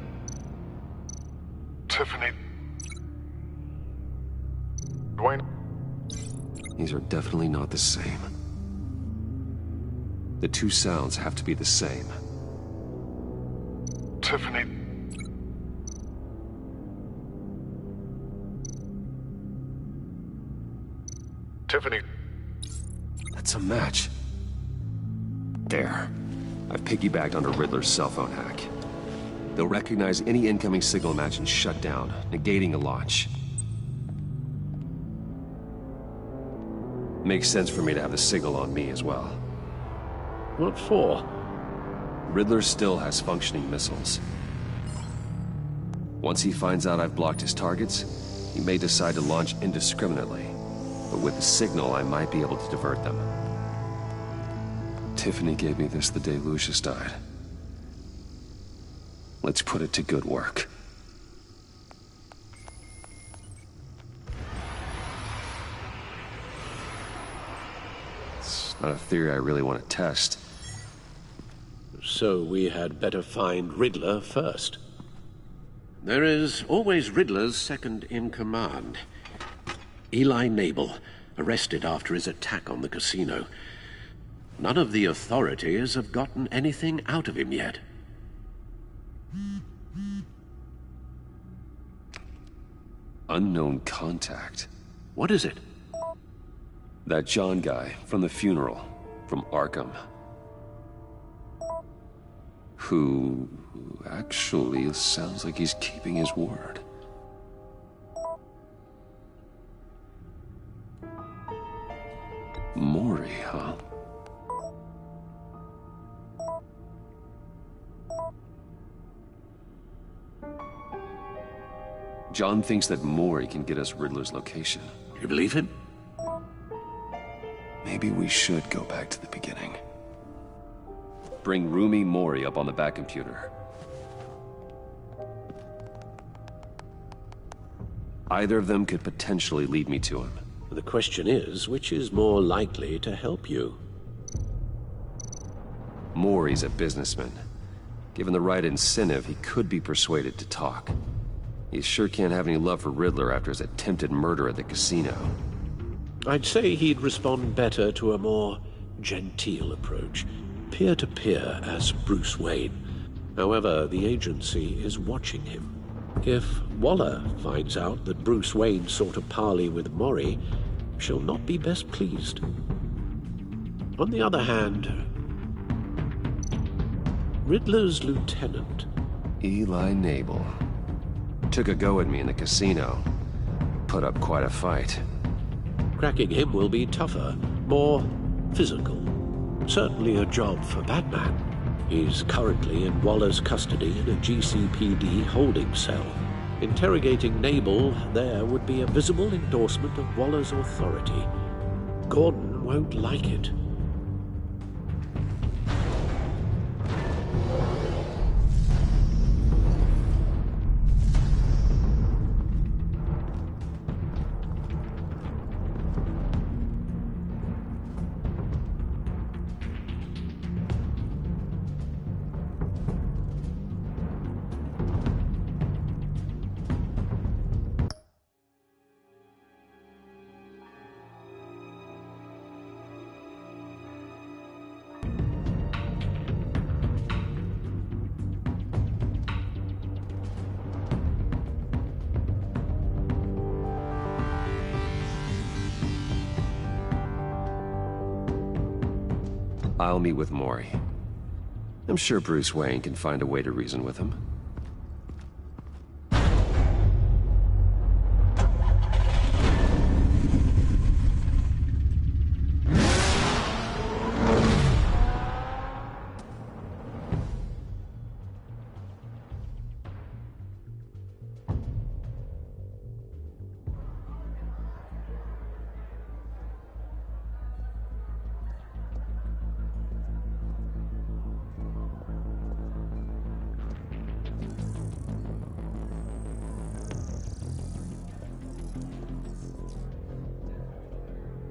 Tiffany. Dwayne. These are definitely not the same. The two sounds have to be the same. Tiffany. Tiffany. That's a match. There. I've piggybacked onto Riddler's cell phone hack. They'll recognize any incoming signal match and shut down, negating a launch. Makes sense for me to have the signal on me as well. What for? Riddler still has functioning missiles. Once he finds out I've blocked his targets, he may decide to launch indiscriminately. But with the signal, I might be able to divert them. Tiffany gave me this the day Lucius died. Let's put it to good work. It's not a theory I really want to test. So we had better find Riddler first. There is always Riddler's second in command. Eli Nabel, arrested after his attack on the casino. None of the authorities have gotten anything out of him yet. Unknown contact. What is it? That John guy from the funeral, from Arkham. Who actually sounds like he's keeping his word. Mori, huh? John thinks that Mori can get us Riddler's location. You believe him? Maybe we should go back to the beginning. Bring Rumi Mori up on the back computer. Either of them could potentially lead me to him. The question is, which is more likely to help you? Mori's a businessman. Given the right incentive, he could be persuaded to talk. He sure can't have any love for Riddler after his attempted murder at the casino. I'd say he'd respond better to a more genteel approach, peer-to-peer as Bruce Wayne. However, the agency is watching him. If Waller finds out that Bruce Wayne sought a parley with Mori, she'll not be best pleased. On the other hand, Riddler's lieutenant, Eli Nabel, took a go at me in the casino. Put up quite a fight. Cracking him will be tougher, more physical. Certainly a job for Batman. He's currently in Waller's custody in a GCPD holding cell. Interrogating Nabel there would be a visible endorsement of Waller's authority. Gordon won't like it. I'll meet with Mori. I'm sure Bruce Wayne can find a way to reason with him.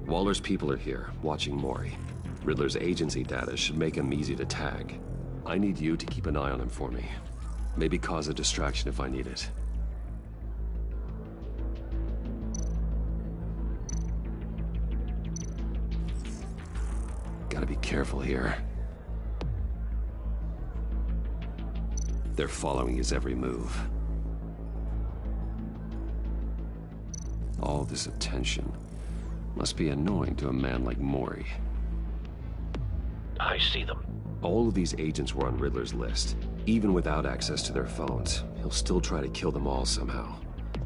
Waller's people are here, watching Mori. Riddler's agency data should make him easy to tag. I need you to keep an eye on him for me. Maybe cause a distraction if I need it. Gotta be careful here. They're following his every move. All this attention must be annoying to a man like Mori. I see them. All of these agents were on Riddler's list. Even without access to their phones, he'll still try to kill them all somehow.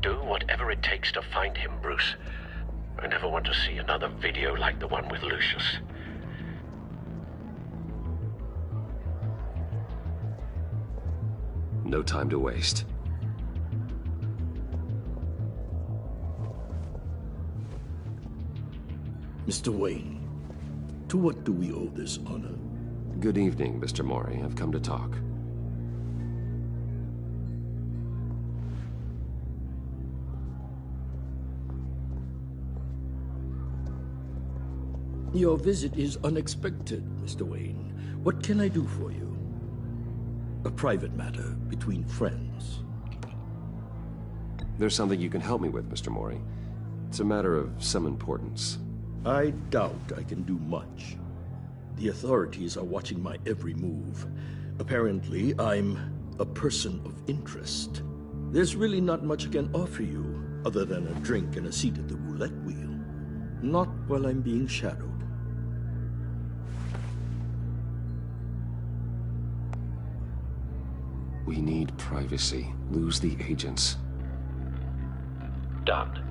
Do whatever it takes to find him, Bruce. I never want to see another video like the one with Lucius. No time to waste. Mr. Wayne, to what do we owe this honor? Good evening, Mr. Mori. I've come to talk. Your visit is unexpected, Mr. Wayne. What can I do for you? A private matter between friends. There's something you can help me with, Mr. Mori. It's a matter of some importance. I doubt I can do much. The authorities are watching my every move. Apparently, I'm a person of interest. There's really not much I can offer you, other than a drink and a seat at the roulette wheel. Not while I'm being shadowed. We need privacy. Lose the agents. Done.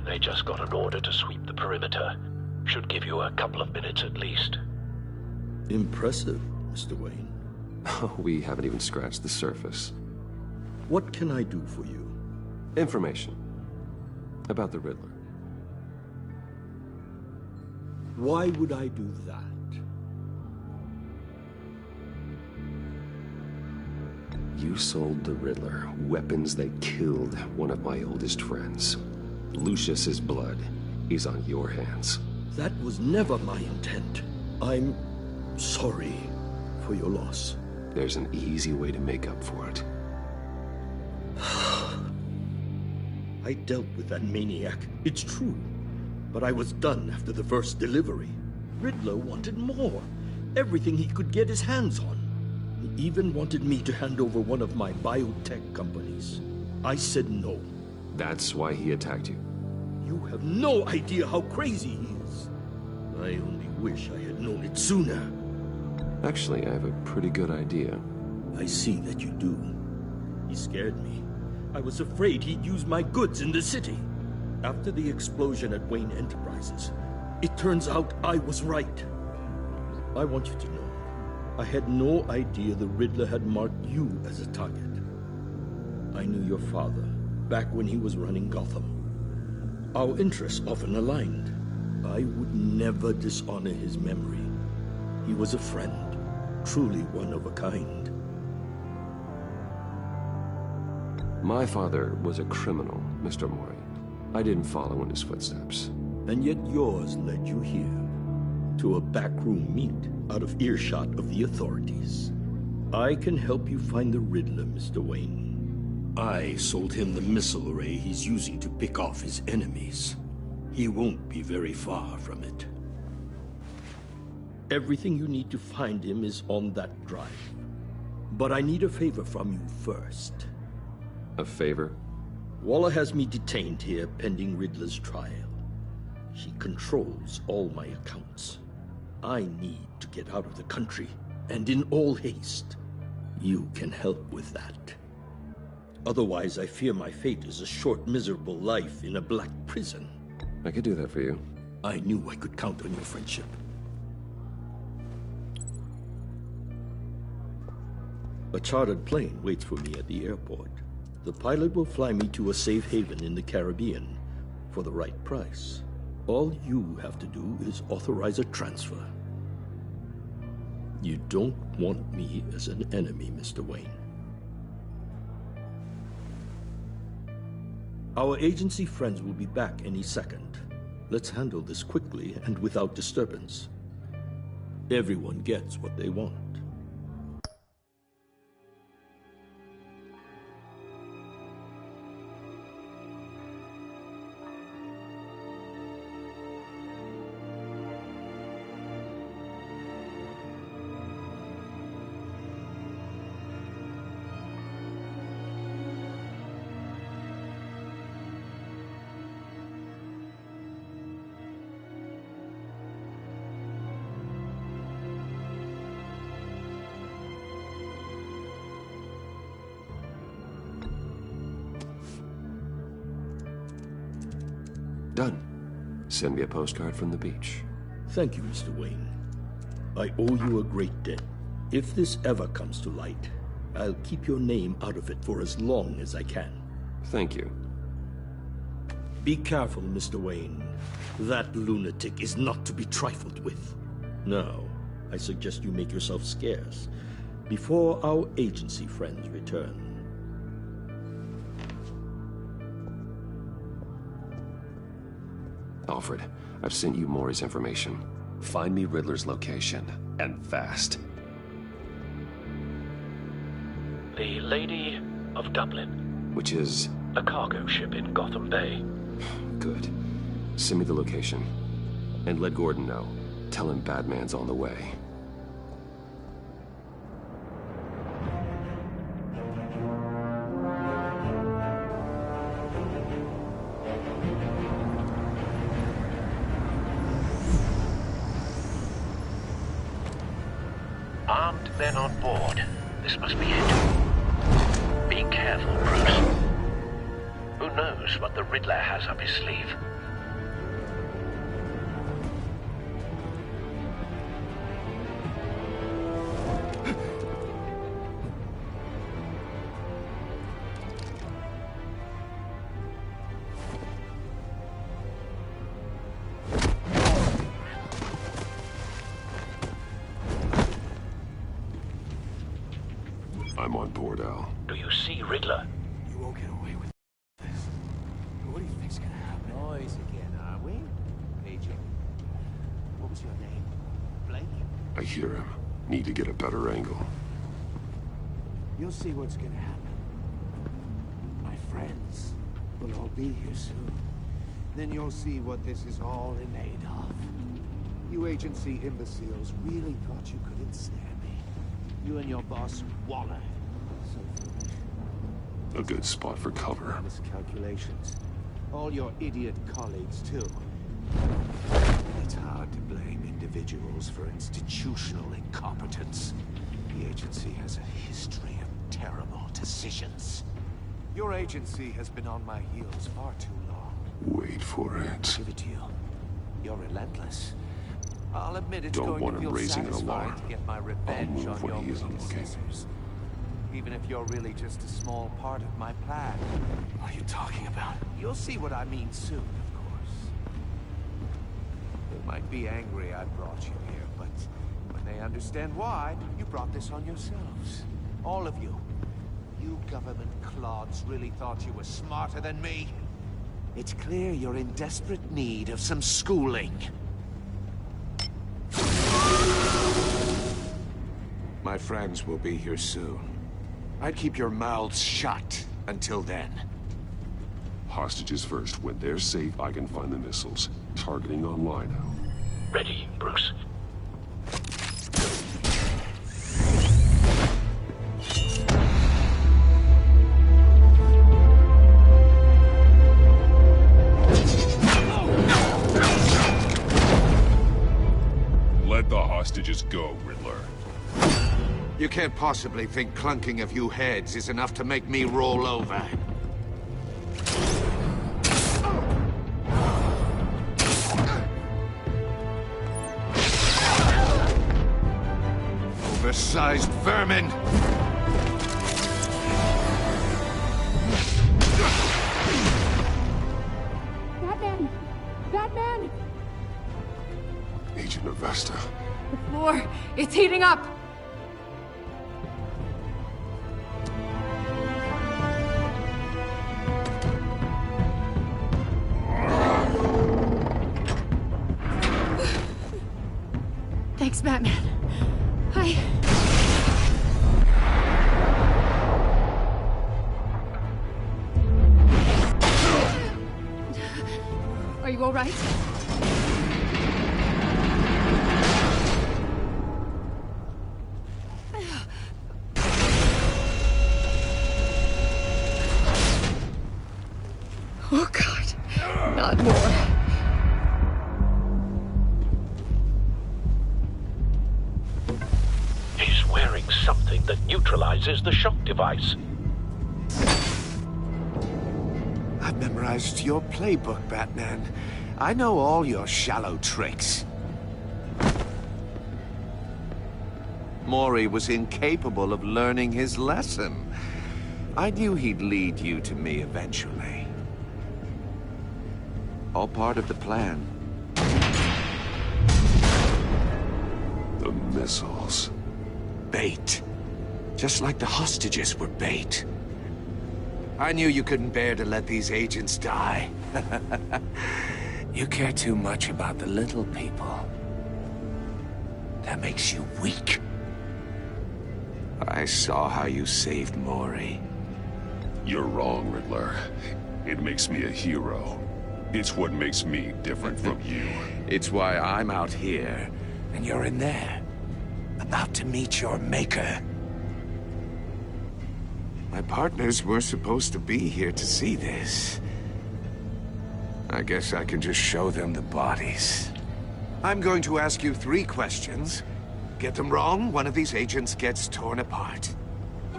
They just got an order to sweep the perimeter. Should give you a couple of minutes at least. Impressive, Mr. Wayne. We haven't even scratched the surface. What can I do for you? Information. About the Riddler. Why would I do that? You sold the Riddler weapons that killed one of my oldest friends. Lucius's blood is on your hands. That was never my intent. I'm sorry for your loss. There's an easy way to make up for it. I dealt with that maniac, it's true. But I was done after the first delivery. Riddler wanted more. Everything he could get his hands on. He even wanted me to hand over one of my biotech companies. I said no. That's why he attacked you. You have no idea how crazy he is. I only wish I had known it sooner. Actually, I have a pretty good idea. I see that you do. He scared me. I was afraid he'd use my goods in the city. After the explosion at Wayne Enterprises, it turns out I was right. I want you to know, I had no idea the Riddler had marked you as a target. I knew your father back when he was running Gotham. Our interests often aligned. I would never dishonor his memory. He was a friend, truly one of a kind. My father was a criminal, Mr. Mori. I didn't follow in his footsteps. And yet yours led you here, to a backroom meet out of earshot of the authorities. I can help you find the Riddler, Mr. Wayne. I sold him the missile array he's using to pick off his enemies. He won't be very far from it. Everything you need to find him is on that drive. But I need a favor from you first. A favor? Waller has me detained here pending Riddler's trial. She controls all my accounts. I need to get out of the country, and in all haste. You can help with that. Otherwise, I fear my fate is a short, miserable life in a black prison. I could do that for you. I knew I could count on your friendship. A chartered plane waits for me at the airport. The pilot will fly me to a safe haven in the Caribbean for the right price. All you have to do is authorize a transfer. You don't want me as an enemy, Mr. Wayne. Our agency friends will be back any second. Let's handle this quickly and without disturbance. Everyone gets what they want. Done. Send me a postcard from the beach. Thank you, Mr. Wayne. I owe you a great debt. If this ever comes to light, I'll keep your name out of it for as long as I can. Thank you. Be careful, Mr. Wayne. That lunatic is not to be trifled with. Now, I suggest you make yourself scarce before our agency friends return. Alfred, I've sent you Mori's information. Find me Riddler's location, and fast. The Lady of Dublin. Which is? A cargo ship in Gotham Bay. Good. Send me the location. And let Gordon know. Tell him Batman's on the way. Armed men on board. This must be it. Be careful, Bruce. Who knows what the Riddler has up his sleeve? I'm on board, Al. Do you see Riddler? You won't get away with this. What do you think's gonna happen? Noise again, are we? Hey, Joe. What was your name? Blake? I hear him. Need to get a better angle. You'll see what's gonna happen. My friends will all be here soon. Then you'll see what this is all made of. You agency imbeciles really thought you could ensnare me. You and your boss, Waller. So foolish. A good spot for cover. Miscalculations. All your idiot colleagues, too. It's hard to blame individuals for institutional incompetence. The agency has a history of terrible decisions. Your agency has been on my heels far too long. Wait. for it. Give it to you. You're relentless. I'll admit it's Don't going want to him feel raising an satisfying alarm. to get my I'll revenge move on when your he isn't looking. predecessors. Even if you're really just a small part of my plan. What are you talking about? You'll see what I mean soon, of course. They might be angry I brought you here, but when they understand why, you brought this on yourselves. All of you. You government clods really thought you were smarter than me? It's clear you're in desperate need of some schooling. My friends will be here soon. I'd keep your mouths shut until then. Hostages first. When they're safe, I can find the missiles. Targeting on Lino. Ready, Bruce. Let the hostages go, Riddler. You can't possibly think clunking a few heads is enough to make me roll over. Oversized vermin! Batman! Batman! Agent Avesta. The floor, it's heating up! Thanks, Batman. Are you all right? Oh, God. Not more. He's wearing something that neutralizes the shock device. I've memorized your playbook, Batman. I know all your shallow tricks. Mori was incapable of learning his lesson. I knew he'd lead you to me eventually. All part of the plan. The missiles. Bait. Just like the hostages were bait. I knew you couldn't bear to let these agents die. You care too much about the little people. That makes you weak. I saw how you saved Mori. You're wrong, Riddler. It makes me a hero. It's what makes me different from you. It's why I'm out here, and you're in there. About to meet your maker. My partners were supposed to be here to see this. I guess I can just show them the bodies. I'm going to ask you 3 questions. Get them wrong, one of these agents gets torn apart.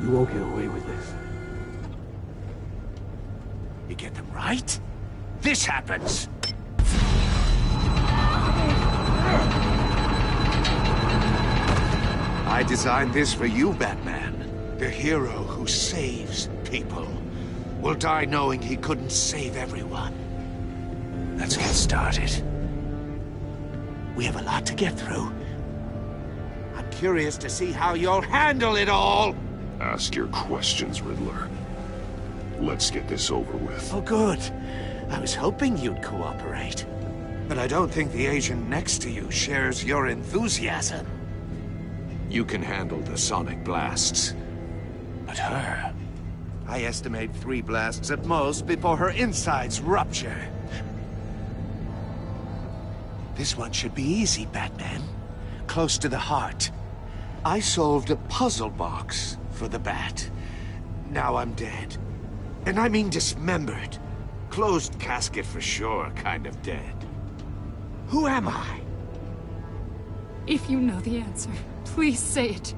You won't get away with this. You get them right, this happens! I designed this for you, Batman. The hero who saves people will die knowing he couldn't save everyone. Let's get started. We have a lot to get through. I'm curious to see how you'll handle it all! Ask your questions, Riddler. Let's get this over with. Oh, good. I was hoping you'd cooperate. But I don't think the agent next to you shares your enthusiasm. You can handle the sonic blasts. But her... I estimate 3 blasts at most before her insides rupture. This one should be easy, Batman. Close to the heart. I solved a puzzle box for the Bat. Now I'm dead. And I mean dismembered. Closed casket for sure, kind of dead. Who am I? If you know the answer, please say it.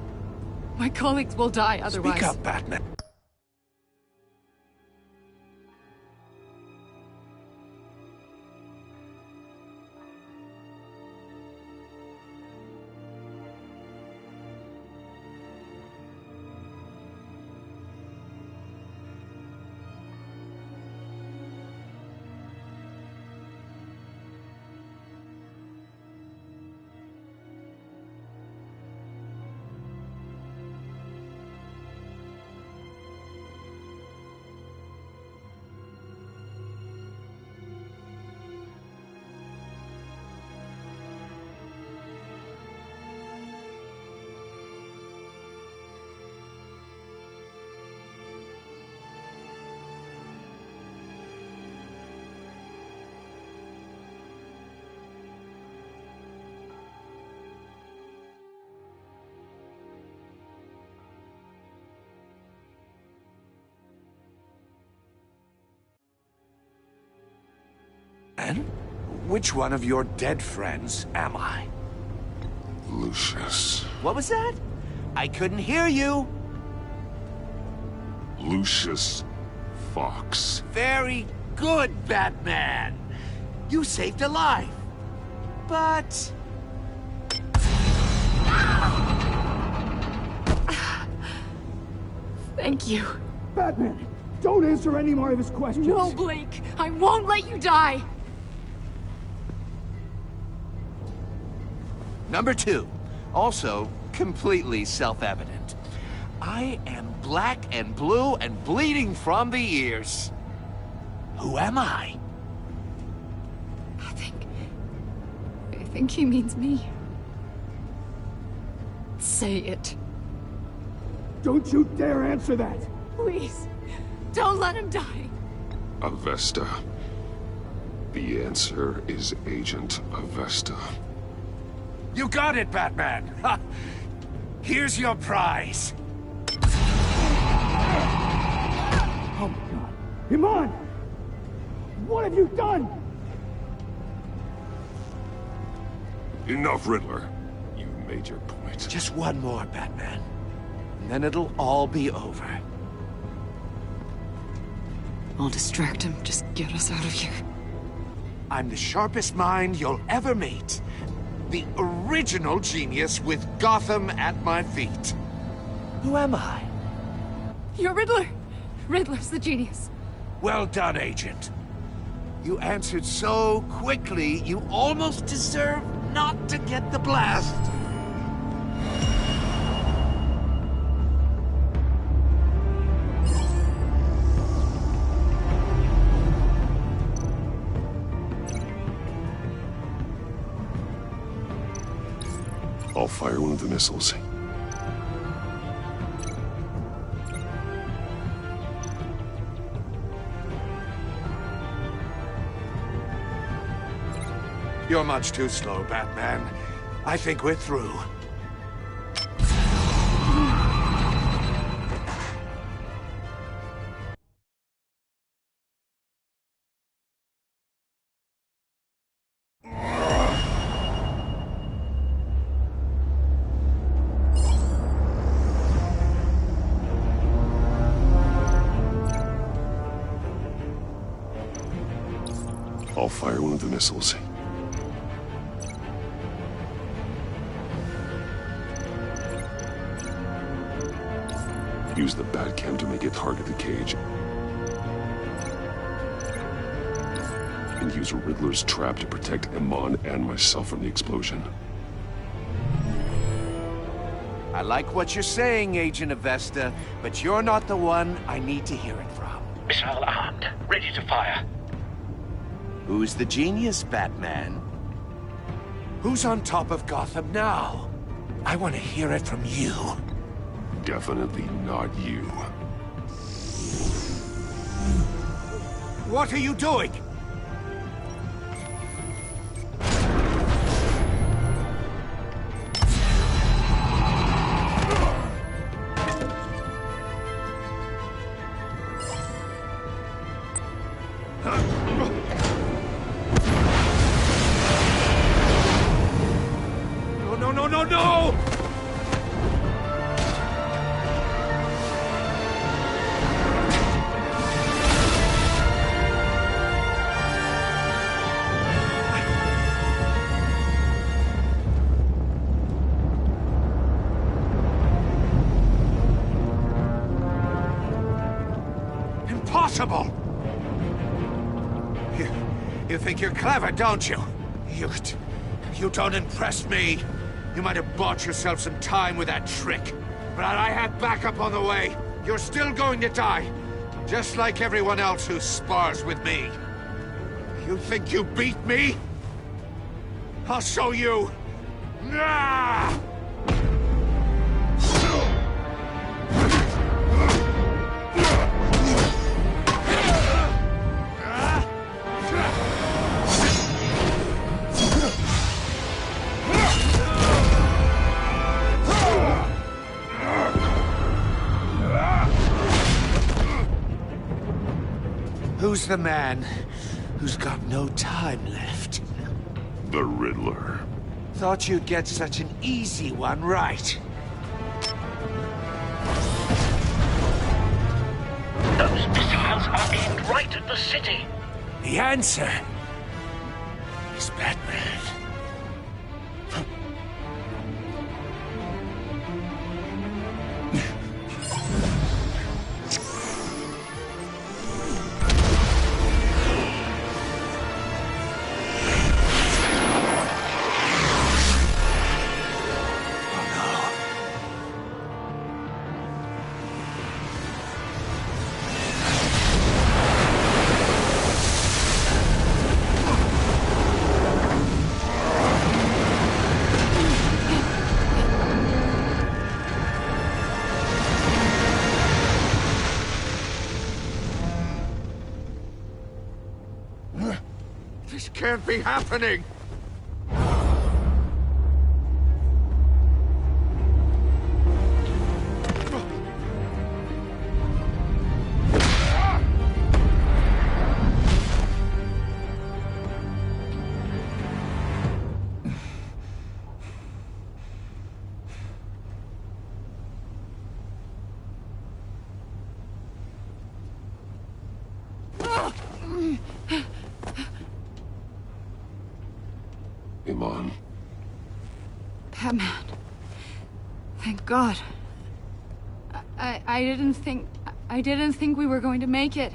My colleagues will die otherwise. Speak up, Batman. Batman? Which one of your dead friends am I? Lucius. What was that? I couldn't hear you. Lucius Fox. Very good, Batman. You saved a life. But... Thank you. Batman, don't answer any more of his questions. No, Blake. I won't let you die. Number 2. Also, completely self-evident. I am black and blue and bleeding from the ears. Who am I? I think he means me. Say it. Don't you dare answer that! Please, don't let him die. Avesta. The answer is Agent Avesta. You got it, Batman! Ha! Here's your prize! Oh my god. Iman! What have you done? Enough, Riddler. You've made your point. Just one more, Batman. And then it'll all be over. I'll distract him. Just get us out of here. I'm the sharpest mind you'll ever meet. The original genius with Gotham at my feet. Who am I? You're Riddler. Riddler's the genius. Well done, Agent. You answered so quickly, you almost deserve not to get the blast. I'll fire one of the missiles. You're much too slow, Batman. I think we're through. I'll fire one of the missiles. Use the Batcam to make it target the cage. And use Riddler's trap to protect Iman and myself from the explosion. I like what you're saying, Agent Avesta, but you're not the one I need to hear it from. Missile armed, ready to fire. Who's the genius, Batman? Who's on top of Gotham now? I want to hear it from you. Definitely not you. What are you doing? No! Impossible! You think you're clever, don't you? You don't impress me. You might have bought yourself some time with that trick, but I have backup on the way. You're still going to die, just like everyone else who spars with me. You think you beat me? I'll show you. Ah! Who's the man who's got no time left. The Riddler. Thought you'd get such an easy one right. Those missiles are aimed right at the city. The answer is Batman. This can't be happening! Iman. Batman. Thank God. I didn't think we were going to make it.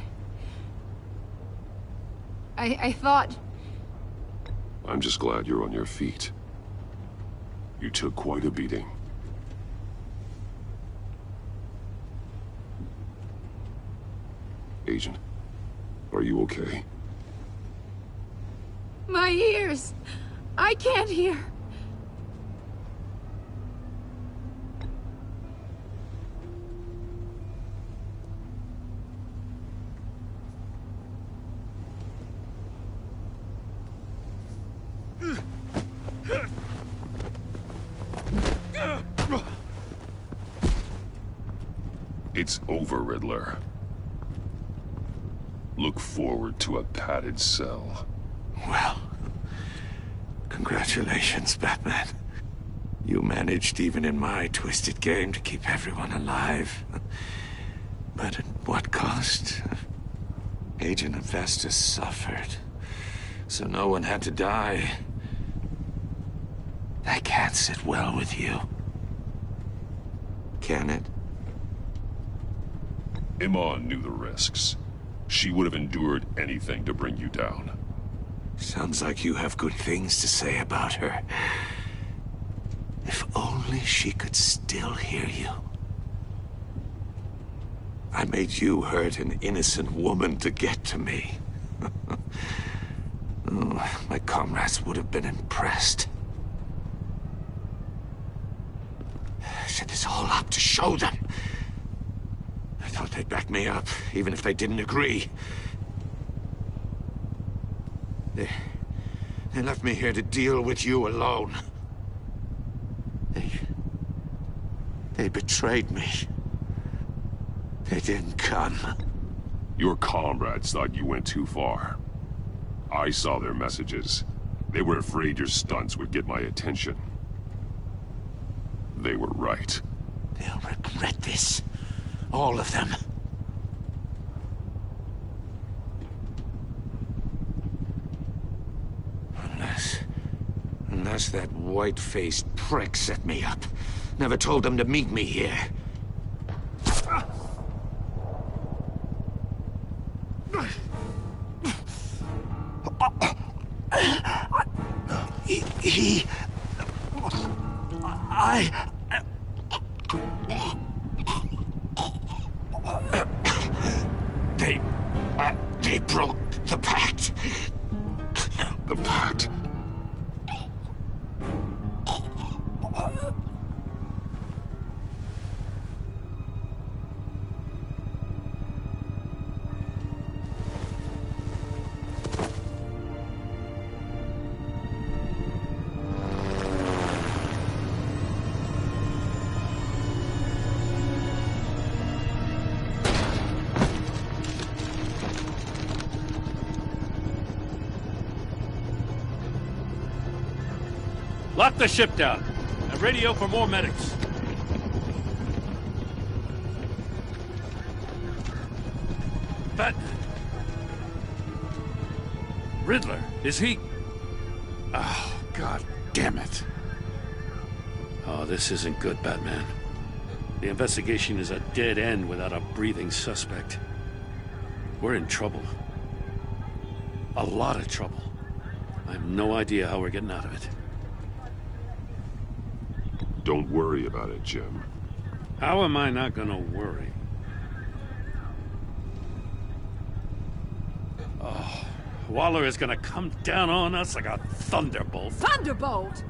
I thought... I'm just glad you're on your feet. You took quite a beating. Agent, are you okay? My ears! I can't hear! It's over, Riddler. Look forward to a padded cell. Well, congratulations, Batman. You managed, even in my twisted game, to keep everyone alive. But at what cost? Agent Avestus suffered, so no one had to die. That can't sit well with you. Can it? Iman knew the risks. She would have endured anything to bring you down. Sounds like you have good things to say about her. If only she could still hear you. I made you hurt an innocent woman to get to me. Oh, my comrades would have been impressed. I set this all up to show them. I thought they'd back me up, even if they didn't agree. They left me here to deal with you alone. They betrayed me. They didn't come. Your comrades thought you went too far. I saw their messages. They were afraid your stunts would get my attention. They were right. They'll regret this. All of them. Unless that white-faced prick set me up. Never told them to meet me here. They broke the pact. The pact? Lock the ship down. And radio for more medics. Batman. Riddler, is he... Oh, God damn it. Oh, this isn't good, Batman. The investigation is a dead end without a breathing suspect. We're in trouble. A lot of trouble. I have no idea how we're getting out of it. Don't worry about it, Jim. How am I not gonna worry? Oh, Waller is gonna come down on us like a thunderbolt. Thunderbolt?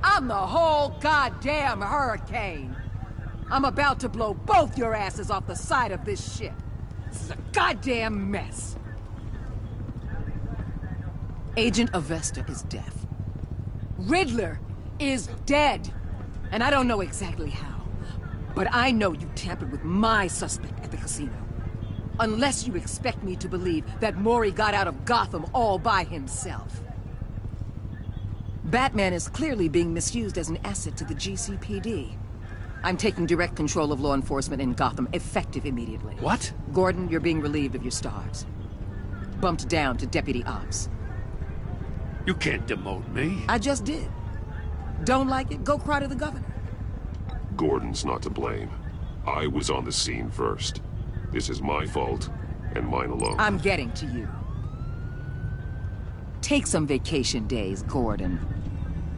I'm the whole goddamn hurricane. I'm about to blow both your asses off the side of this ship. This is a goddamn mess. Agent Avesta is deaf. Riddler is dead. And I don't know exactly how. But I know you tampered with my suspect at the casino. Unless you expect me to believe that Mori got out of Gotham all by himself. Batman is clearly being misused as an asset to the GCPD. I'm taking direct control of law enforcement in Gotham, effective immediately. What? Gordon, you're being relieved of your stars. Bumped down to Deputy Ops. You can't demote me. I just did. Don't like it? Go cry to the governor. Gordon's not to blame. I was on the scene first. This is my fault, and mine alone. I'm getting to you. Take some vacation days, Gordon.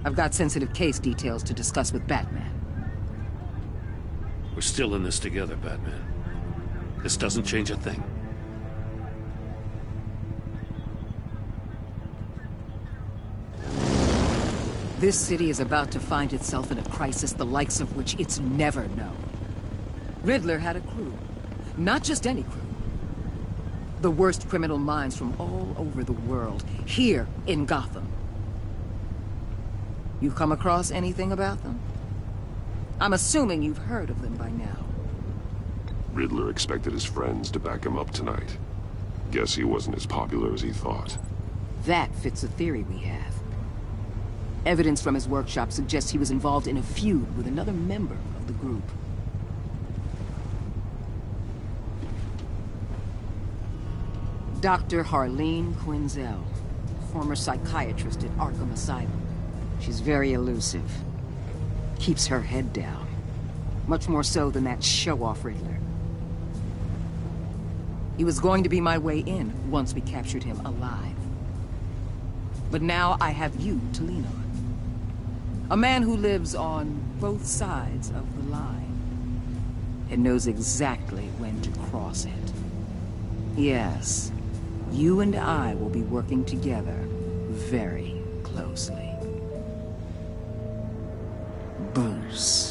I've got sensitive case details to discuss with Batman. We're still in this together, Batman. This doesn't change a thing. This city is about to find itself in a crisis the likes of which it's never known. Riddler had a crew. Not just any crew. The worst criminal minds from all over the world, here in Gotham. You come across anything about them? I'm assuming you've heard of them by now. Riddler expected his friends to back him up tonight. Guess he wasn't as popular as he thought. That fits a theory we have. Evidence from his workshop suggests he was involved in a feud with another member of the group. Dr. Harleen Quinzel, former psychiatrist at Arkham Asylum. She's very elusive. Keeps her head down. Much more so than that show-off Riddler. He was going to be my way in once we captured him alive. But now I have you to lean on. A man who lives on both sides of the line and knows exactly when to cross it. Yes, you and I will be working together very closely. Bruce.